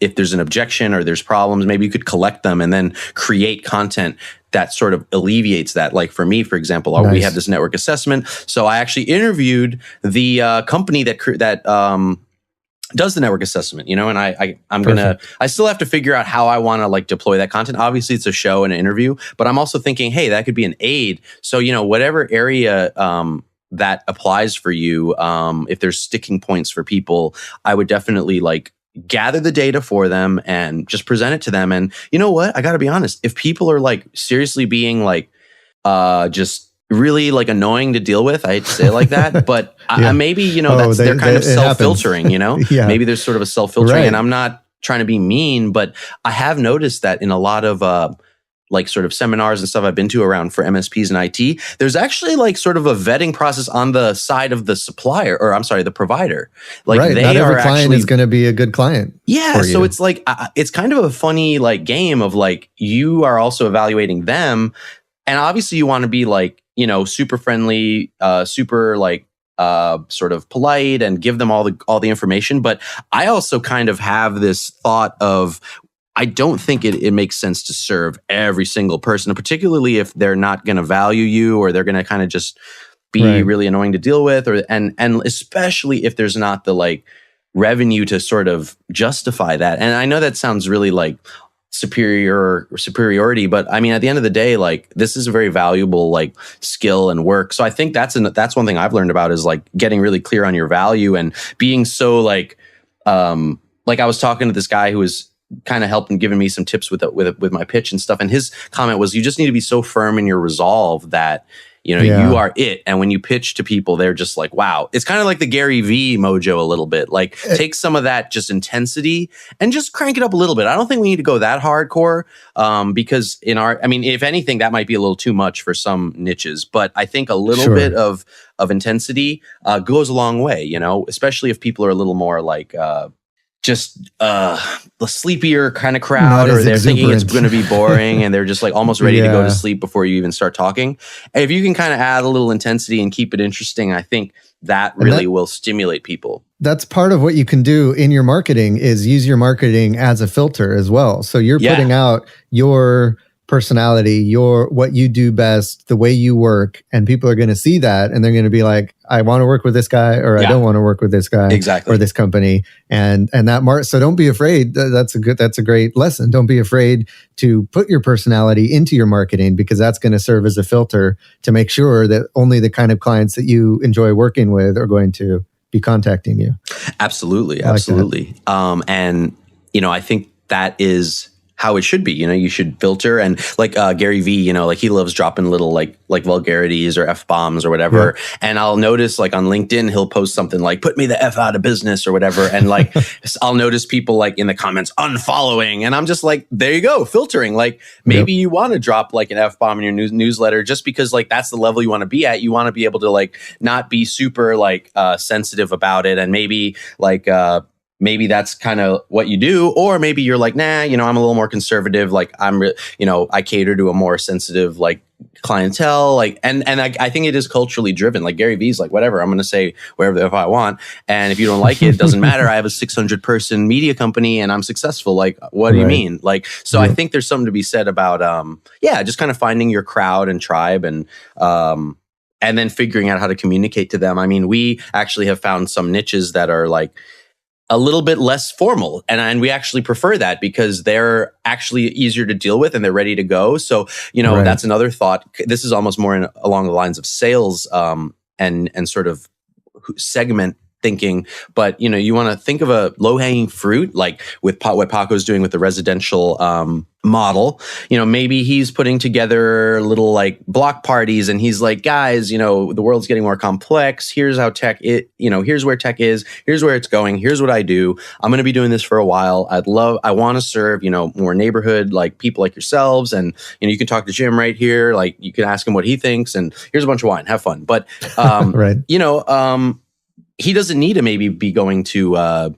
if there's an objection or there's problems, maybe you could collect them and then create content that sort of alleviates that. Like for me, for example, we had this network assessment. So I actually interviewed the company that does the network assessment, and I still have to figure out how I want to like deploy that content. Obviously it's a show and an interview, but I'm also thinking, hey, that could be an aid. So, whatever area, that applies for you. If there's sticking points for people, I would definitely like gather the data for them and just present it to them. And you know what? I got to be honest. If people are like seriously being like, just really like annoying to deal with, I hate to say it like that, but maybe, they're kind of self-filtering, maybe there's sort of a self-filtering, and I'm not trying to be mean, but I have noticed that in a lot of, like sort of seminars and stuff I've been to around for MSPs and IT, there's actually like sort of a vetting process on the side of the supplier, or I'm sorry, the provider. Like not every client is going to be a good client. Yeah. So it's like, it's kind of a funny like game of like, you are also evaluating them. And obviously you want to be like, super friendly, super like, sort of polite and give them all the information. But I also kind of have this thought of, I don't think it makes sense to serve every single person, particularly if they're not going to value you, or they're going to kind of just be really annoying to deal with, and especially if there's not the like revenue to sort of justify that. And I know that sounds really like superiority, but I mean, at the end of the day, like this is a very valuable like skill and work. So I think that's one thing I've learned about, is like getting really clear on your value and being so like I was talking to this guy who was kind of helped and given me some tips with my pitch and stuff. And his comment was, you just need to be so firm in your resolve that, you are it. And when you pitch to people, they're just like, wow. It's kind of like the Gary V mojo a little bit. Like take some of that just intensity and just crank it up a little bit. I don't think we need to go that hardcore, because if anything, that might be a little too much for some niches. But I think a little bit of intensity goes a long way, especially if people are a little more like, just the sleepier kind of crowd, or they're thinking it's going to be boring and they're just like almost ready to go to sleep before you even start talking. And if you can kind of add a little intensity and keep it interesting, I think that really will stimulate people. That's part of what you can do in your marketing, is use your marketing as a filter as well. So you're putting out your personality, your what you do best, the way you work, and people are going to see that, and they're going to be like, I want to work with this guy, or I don't want to work with this guy, exactly, or this company, and that so don't be afraid. That's a great lesson. Don't be afraid to put your personality into your marketing, because that's going to serve as a filter to make sure that only the kind of clients that you enjoy working with are going to be contacting you. Absolutely, I like absolutely. And I think that is how it should be. You should filter, and like Gary Vee, like he loves dropping little like vulgarities or F-bombs or whatever. Yeah. And I'll notice like on LinkedIn, he'll post something like, put me the F out of business or whatever. And like, I'll notice people like in the comments unfollowing. And I'm just like, there you go, filtering. Like maybe you want to drop like an F-bomb in your newsletter just because like that's the level you want to be at. You want to be able to like not be super like sensitive about it. And maybe like, maybe that's kind of what you do, or maybe you're like, nah, I'm a little more conservative. Like I cater to a more sensitive like clientele. Like, and I think it is culturally driven. Like Gary Vee's like, whatever, I'm going to say whatever if I want. And if you don't like it, it doesn't matter. I have a 600 person media company and I'm successful. Like, what do you mean? Like, so I think there's something to be said about, just kind of finding your crowd and tribe and then figuring out how to communicate to them. I mean, we actually have found some niches that are like, a little bit less formal. And we actually prefer that because they're actually easier to deal with and they're ready to go. So, that's another thought. This is almost more along the lines of sales and sort of segment thinking. But, you want to think of a low-hanging fruit, like with what Paco's doing with the residential model. Maybe he's putting together little like block parties and he's like, guys, the world's getting more complex. Here's how here's where tech is. Here's where it's going. Here's what I do. I'm going to be doing this for a while. I want to serve, more neighborhood, like people like yourselves. And, you can talk to Jim right here. Like you can ask him what he thinks and here's a bunch of wine, have fun. But, he doesn't need to maybe be going to,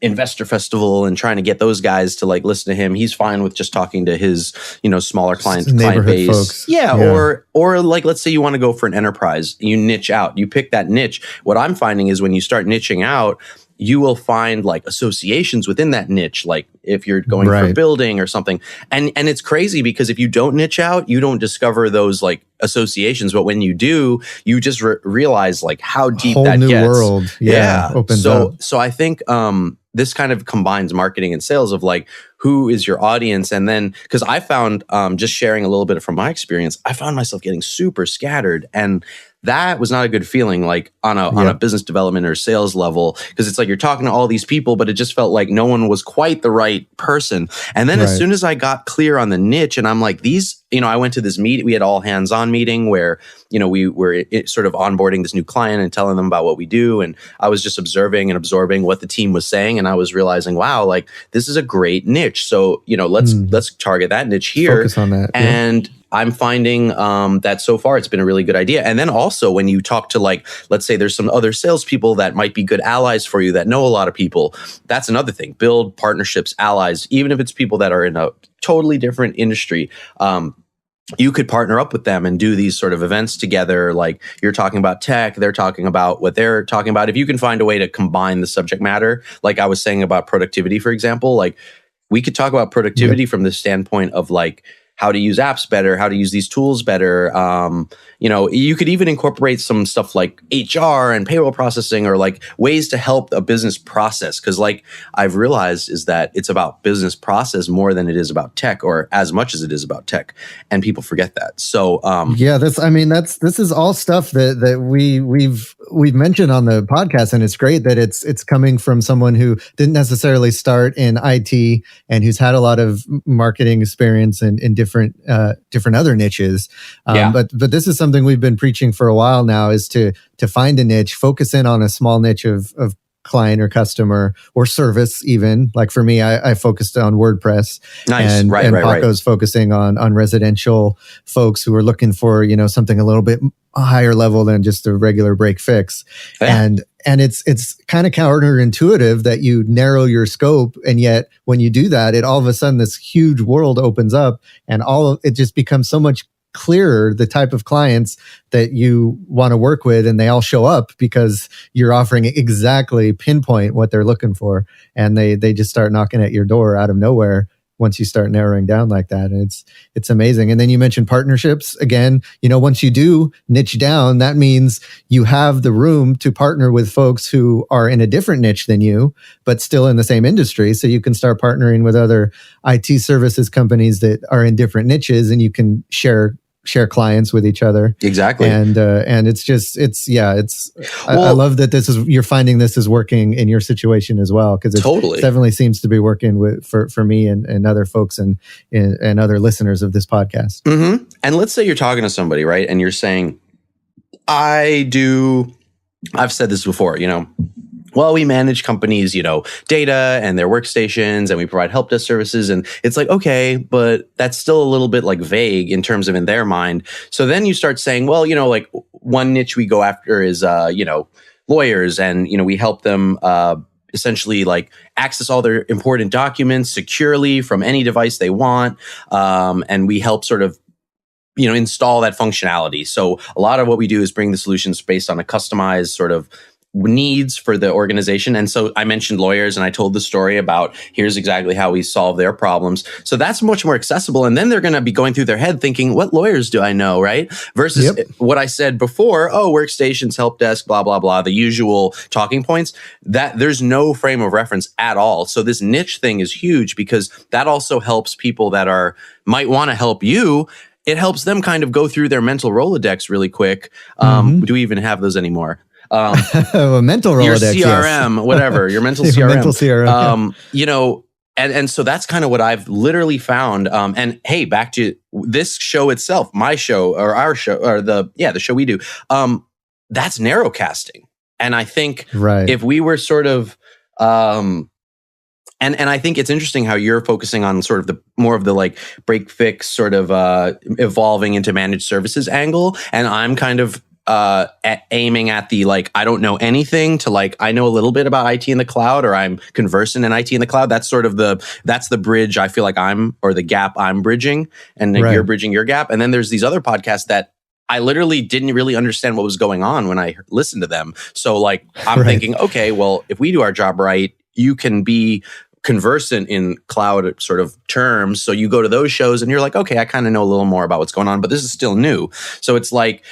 investor festival and trying to get those guys to like listen to him. He's fine with just talking to his, smaller client base. Folks. Yeah. Or like, let's say you want to go for an enterprise, you niche out, you pick that niche. What I'm finding is when you start niching out, you will find like associations within that niche. Like if you're going for building or something. And it's crazy because if you don't niche out, you don't discover those like associations. But when you do, you just realize like how deep that gets. Whole new world. Opens up. So I think this kind of combines marketing and sales of like, who is your audience? And then, because I found, just sharing a little bit from my experience, I found myself getting super scattered. And that was not a good feeling, like on a business development or sales level, because it's like you're talking to all these people, but it just felt like no one was quite the right person. And then as soon as I got clear on the niche, and I'm like, I went to this meeting, we had all hands-on meeting where, we were sort of onboarding this new client and telling them about what we do. And I was just observing and absorbing what the team was saying. And I was realizing, wow, like this is a great niche. So, let's target that niche here. Focus on that. And I'm finding that so far it's been a really good idea. And then also when you talk to like, let's say there's some other salespeople that might be good allies for you that know a lot of people. That's another thing. Build partnerships, allies, even if it's people that are in a totally different industry. You could partner up with them and do these sort of events together. Like you're talking about tech, they're talking about what they're talking about. If you can find a way to combine the subject matter, like I was saying about productivity, for example, like we could talk about productivity from the standpoint of like, how to use apps better, how to use these tools better. You could even incorporate some stuff like HR and payroll processing or like ways to help a business process. Because like I've realized is that it's about business process more than it is about tech, or as much as it is about tech. And people forget that. So this is all stuff that we've mentioned on the podcast, and it's great that it's coming from someone who didn't necessarily start in IT and who's had a lot of marketing experience in different other niches. But this is something we've been preaching for a while now, is to find a niche, focus in on a small niche of client or customer or service. Even like for me, I focused on WordPress. Nice. And Paco's focusing on residential folks who are looking for, something a little bit higher level than just a regular break fix. Yeah. And it's kind of counterintuitive that you narrow your scope. And yet when you do that, it all of a sudden this huge world opens up and it just becomes so much clearer the type of clients that you want to work with, and they all show up because you're offering pinpoint what they're looking for, and they just start knocking at your door out of nowhere once you start narrowing down like that. And it's amazing. And then you mentioned partnerships again. Once you do niche down, that means you have the room to partner with folks who are in a different niche than you, but still in the same industry. So you can start partnering with other IT services companies that are in different niches, and you can share clients with each other. Exactly. And I love that you're finding this is working in your situation as well, because it definitely seems to be working for me and other folks and other listeners of this podcast. Mm-hmm. And let's say you're talking to somebody, right? And you're saying, I've said this before, well, we manage companies, data and their workstations, and we provide help desk services. And it's like, okay, but that's still a little bit like vague in terms of in their mind. So then you start saying, well, like one niche we go after is, lawyers, and, we help them, essentially like access all their important documents securely from any device they want. And we help sort of, install that functionality. So a lot of what we do is bring the solutions based on a customized sort of needs for the organization. And so I mentioned lawyers, and I told the story about here's exactly how we solve their problems. So that's much more accessible. And then they're going to be going through their head thinking, what lawyers do I know, right? Versus what I said before, workstations, help desk, blah, blah, blah, the usual talking points, that there's no frame of reference at all. So this niche thing is huge, because that also helps people that might want to help you. It helps them kind of go through their mental Rolodex really quick. Do we even have those anymore? Mental Rolodex, your CRM, yes. Whatever, your mental CRM. Mental CRM. And so that's kind of what I've literally found. And hey, back to this show itself, my show or our show, or the show we do. That's narrowcasting. And I think if we were sort of, and I think it's interesting how you're focusing on sort of the more of the like break fix sort of evolving into managed services angle, and I'm kind of aiming at the like I don't know anything to like I know a little bit about IT in the cloud, or I'm conversant in IT in the cloud. That's sort of that's the bridge I feel like the gap I'm bridging, and you're bridging your gap. And then there's these other podcasts that I literally didn't really understand what was going on when I listened to them. So like I'm thinking, okay, well, if we do our job right, you can be conversant in cloud sort of terms. So you go to those shows and you're like, okay, I kind of know a little more about what's going on, but this is still new. So it's like,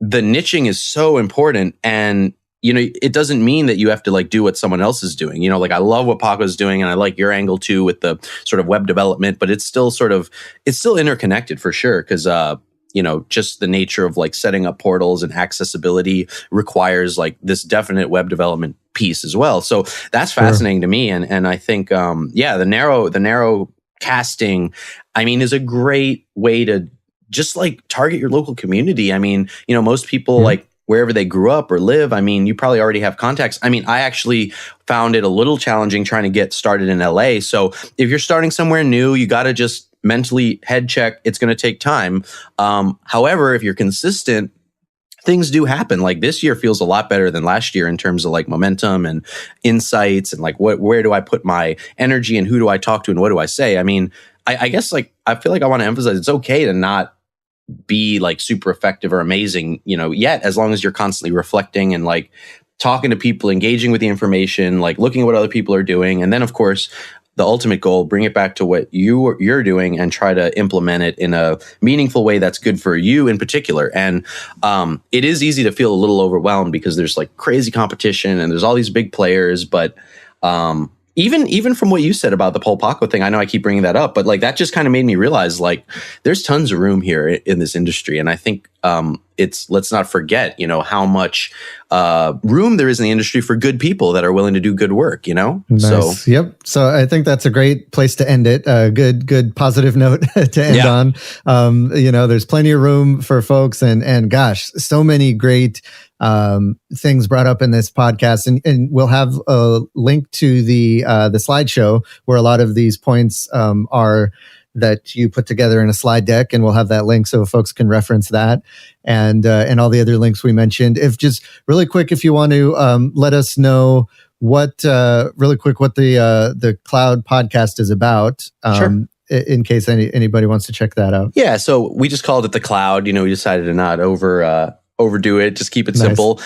the niching is so important. And, it doesn't mean that you have to like do what someone else is doing. Like I love what Paco's doing, and I like your angle too with the sort of web development, but it's still interconnected for sure. Cause, just the nature of like setting up portals and accessibility requires like this definite web development piece as well. So that's fascinating to me. And I think, the narrow casting, is a great way to just like target your local community. Most people like wherever they grew up or live, you probably already have contacts. I actually found it a little challenging trying to get started in LA. So if you're starting somewhere new, you got to just mentally head check. It's going to take time. However, if you're consistent, things do happen. Like this year feels a lot better than last year in terms of like momentum and insights and like where do I put my energy and who do I talk to and what do I say? I guess like I feel like I want to emphasize it's okay to not be like super effective or amazing, yet, as long as you're constantly reflecting and like talking to people, engaging with the information, like looking at what other people are doing. And then of course, the ultimate goal, bring it back to what you're doing and try to implement it in a meaningful way that's good for you in particular. And it is easy to feel a little overwhelmed because there's like crazy competition and there's all these big players. But even from what you said about the Paul Paco thing, I know I keep bringing that up, but like that just kind of made me realize like there's tons of room here in this industry. And I think let's not forget, how much room there is in the industry for good people that are willing to do good work, Nice. So I think that's a great place to end it. Good positive note to end on. There's plenty of room for folks and gosh, so many great things brought up in this podcast, and we'll have a link to the slideshow where a lot of these points are that you put together in a slide deck, and we'll have that link so folks can reference that and all the other links we mentioned. If just really quick, if you want to let us know what the Cloud podcast is about. Sure. In case anybody wants to check that out. Yeah, so we just called it the Cloud. We decided to not overdo it. Just keep it Nice. simple.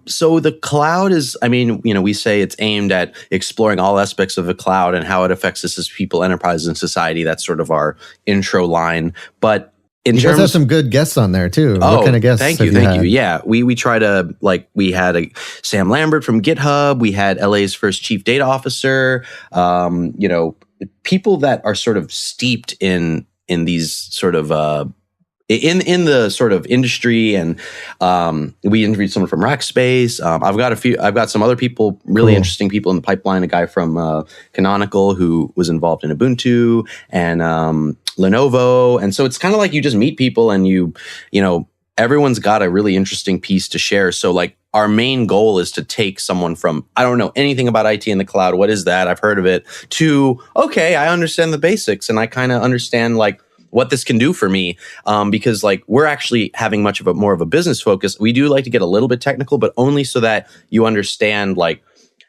So the cloud is, I mean, we say it's aimed at exploring all aspects of the cloud and how it affects us as people, enterprises, and society. That's sort of our intro line. But in you terms, guys have some good guests on there too. Oh, what kind of guests? Thank you. Yeah, we try to, like, we had Sam Lambert from GitHub. We had LA's first chief data officer. People that are sort of steeped in these sort of in the sort of industry, and we interviewed someone from Rackspace. I've got some other people, really interesting people in the pipeline. A guy from Canonical who was involved in Ubuntu and Lenovo, and so it's kind of like you just meet people, and everyone's got a really interesting piece to share. So like our main goal is to take someone from, I don't know anything about IT in the cloud, what is that? I've heard of it, to, okay, I understand the basics and I kind of understand like what this can do for me, because like we're actually having much of a more of a business focus. We do like to get a little bit technical, but only so that you understand like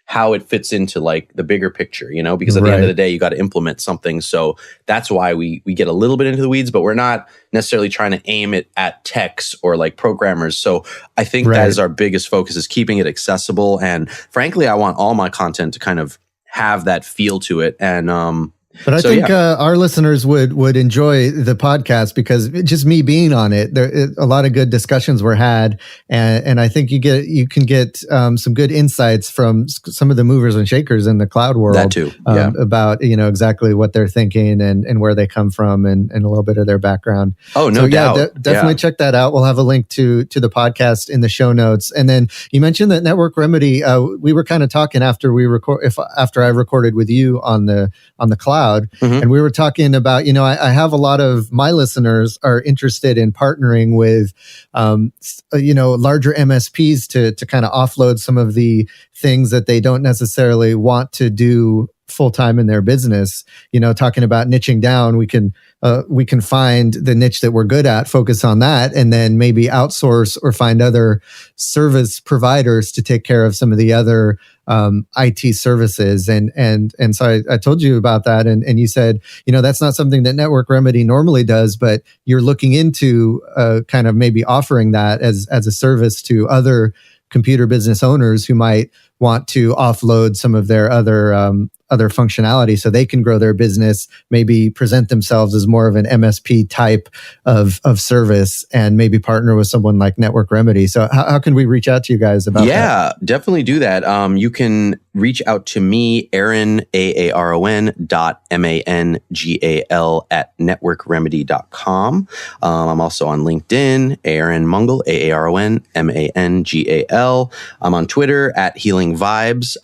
how it fits into like the bigger picture, because at the end of the day, you got to implement something. So that's why we get a little bit into the weeds, but we're not necessarily trying to aim it at techs or like programmers. So I think that is our biggest focus, is keeping it accessible. And frankly, I want all my content to kind of have that feel to it. And but I think our listeners would enjoy the podcast, because just me being on it, a lot of good discussions were had, and I think you can get some good insights from some of the movers and shakers in the cloud world. That too, about exactly what they're thinking and where they come from and a little bit of their background. Oh, no doubt. Definitely check that out. We'll have a link to the podcast in the show notes. And then you mentioned that Network Remedy. We were kind of talking after I recorded with you on the cloud. Mm-hmm. And we were talking about, I have a lot of my listeners are interested in partnering with, larger MSPs to kind of offload some of the things that they don't necessarily want to do full time in their business. Talking about niching down, we can find the niche that we're good at, focus on that, and then maybe outsource or find other service providers to take care of some of the other IT services. And so I told you about that, and you said, that's not something that Network Remedy normally does, but you're looking into kind of maybe offering that as a service to other computer business owners who might want to offload some of their other functionality so they can grow their business, maybe present themselves as more of an MSP type of service, and maybe partner with someone like Network Remedy. So how can we reach out to you guys about that? Yeah, definitely do that. You can reach out to me, Aaron, AARON.MANGAL @networkremedy.com. I'm also on LinkedIn, Aaron Mangal, AARON.MANGAL. I'm on Twitter @Healing Vibes.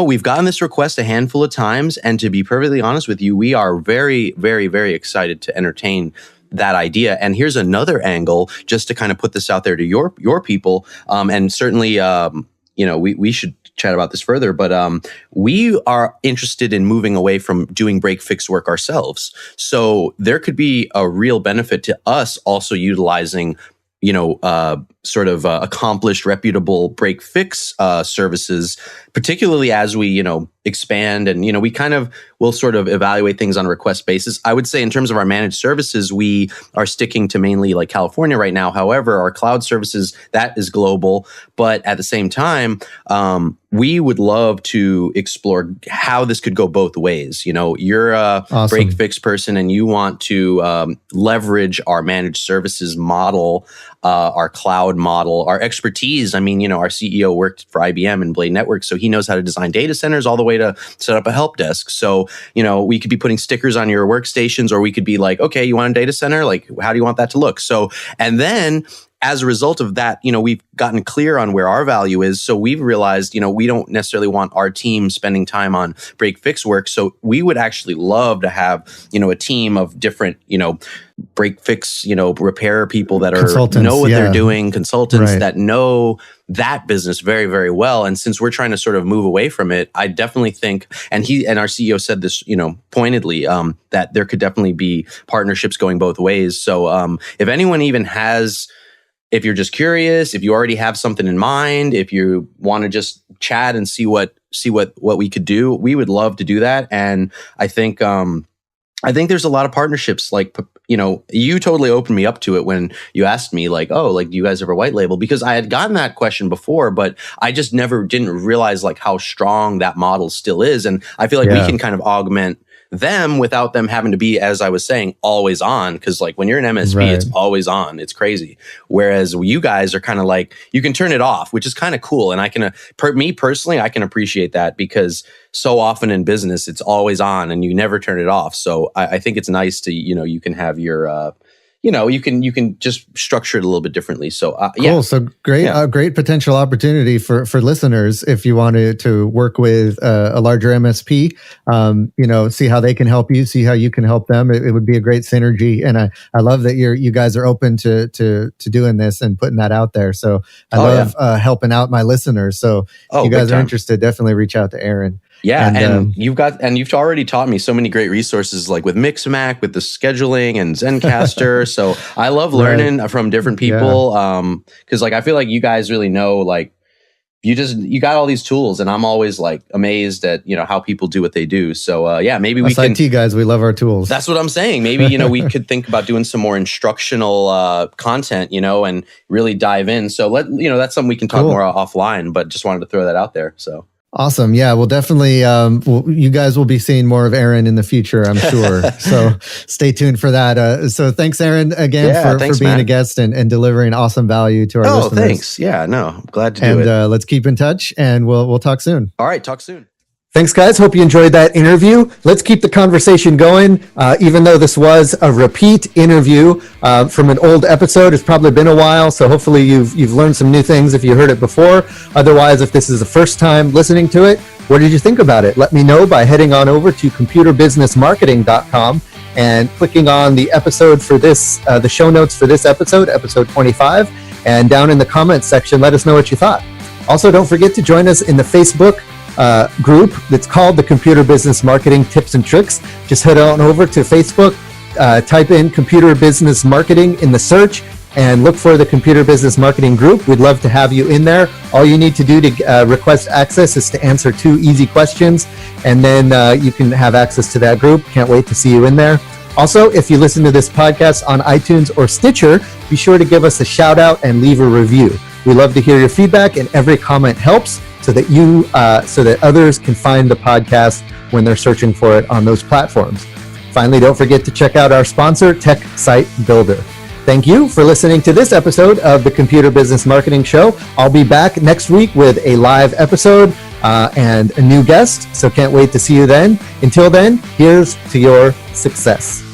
We've gotten this request a handful of times, and to be perfectly honest with you, we are very, very, very excited to entertain that idea. And here's another angle, just to kind of put this out there to your people. And certainly, we should chat about this further, but we are interested in moving away from doing break fix work ourselves. So there could be a real benefit to us also utilizing sort of accomplished, reputable break fix services, particularly as we, expand, and, we kind of will sort of evaluate things on a request basis. I would say in terms of our managed services, we are sticking to mainly like California right now. However, our cloud services, that is global. But at the same time, we would love to explore how this could go both ways. You're a Awesome. break fix person and you want to leverage our managed services model, our cloud model, our expertise. I mean, our CEO worked for IBM and Blade Networks, so he knows how to design data centers all the way to set up a help desk. So, we could be putting stickers on your workstations, or we could be like, okay, you want a data center? Like, how do you want that to look? So, and then as a result of that, we've gotten clear on where our value is. So we've realized, we don't necessarily want our team spending time on break fix work. So we would actually love to have, a team of different, break fix, repair people that know what they're doing, consultants that know that business very, very well. And since we're trying to sort of move away from it, I definitely think, and our CEO said this, pointedly, that there could definitely be partnerships going both ways. So if anyone even has, if you're just curious, if you already have something in mind, if you want to just chat and see what we could do, we would love to do that. And I think, I think there's a lot of partnerships. Like, you totally opened me up to it when you asked me, like, oh, like, do you guys ever white label? Because I had gotten that question before, but I just didn't realize like how strong that model still is. And I feel like we can kind of augment them without them having to be, as I was saying, always on. Because like when you're an MSP, it's always on. It's crazy. Whereas you guys are kind of like, you can turn it off, which is kind of cool. And I can, me personally, I can appreciate that, because so often in business, it's always on and you never turn it off. So I think it's nice to, you can have your, you can just structure it a little bit differently. So cool. So great potential opportunity for listeners if you wanted to work with a larger MSP. See how they can help you, see how you can help them. It would be a great synergy, and I love that you guys are open to doing this and putting that out there. So I love helping out my listeners. So if you guys are interested, definitely reach out to Aaron. Yeah, and you've already taught me so many great resources, like with Mixmac, with the scheduling and Zencaster. So I love learning from different people, because like I feel like you guys really know, like you got all these tools, and I'm always like amazed at how people do what they do. So maybe we can. IT guys, we love our tools. That's what I'm saying. Maybe we could think about doing some more instructional content, and really dive in. So that's something we can talk more offline. But just wanted to throw that out there. So. Awesome. Yeah, well, definitely. You guys will be seeing more of Aaron in the future, I'm sure. So stay tuned for that. So thanks, Aaron, again for being a guest and delivering awesome value to our listeners. Oh, thanks. Yeah, no, glad to do it. And let's keep in touch, and we'll talk soon. All right, talk soon. Thanks, guys. Hope you enjoyed that interview. Let's keep the conversation going. Even though this was a repeat interview from an old episode, it's probably been a while, so hopefully you've learned some new things if you heard it before. Otherwise, if this is the first time listening to it, what did you think about it? Let me know by heading on over to computerbusinessmarketing.com and clicking on the episode for this, the show notes for this episode 25, and down in the comments section, let us know what you thought. Also, don't forget to join us in the Facebook group that's called the Computer Business Marketing Tips and Tricks. Just head on over to Facebook, type in Computer Business Marketing in the search, and look for the Computer Business Marketing group. We'd love to have you in there. All you need to do to request access is to answer 2 easy questions, and then you can have access to that group. Can't wait to see you in there. Also, if you listen to this podcast on iTunes or Stitcher, be sure to give us a shout out and leave a review. We love to hear your feedback, and every comment helps, so that others can find the podcast when they're searching for it on those platforms. Finally, don't forget to check out our sponsor, Tech Site Builder. Thank you for listening to this episode of the Computer Business Marketing Show. I'll be back next week with a live episode and a new guest, so can't wait to see you then. Until then, here's to your success.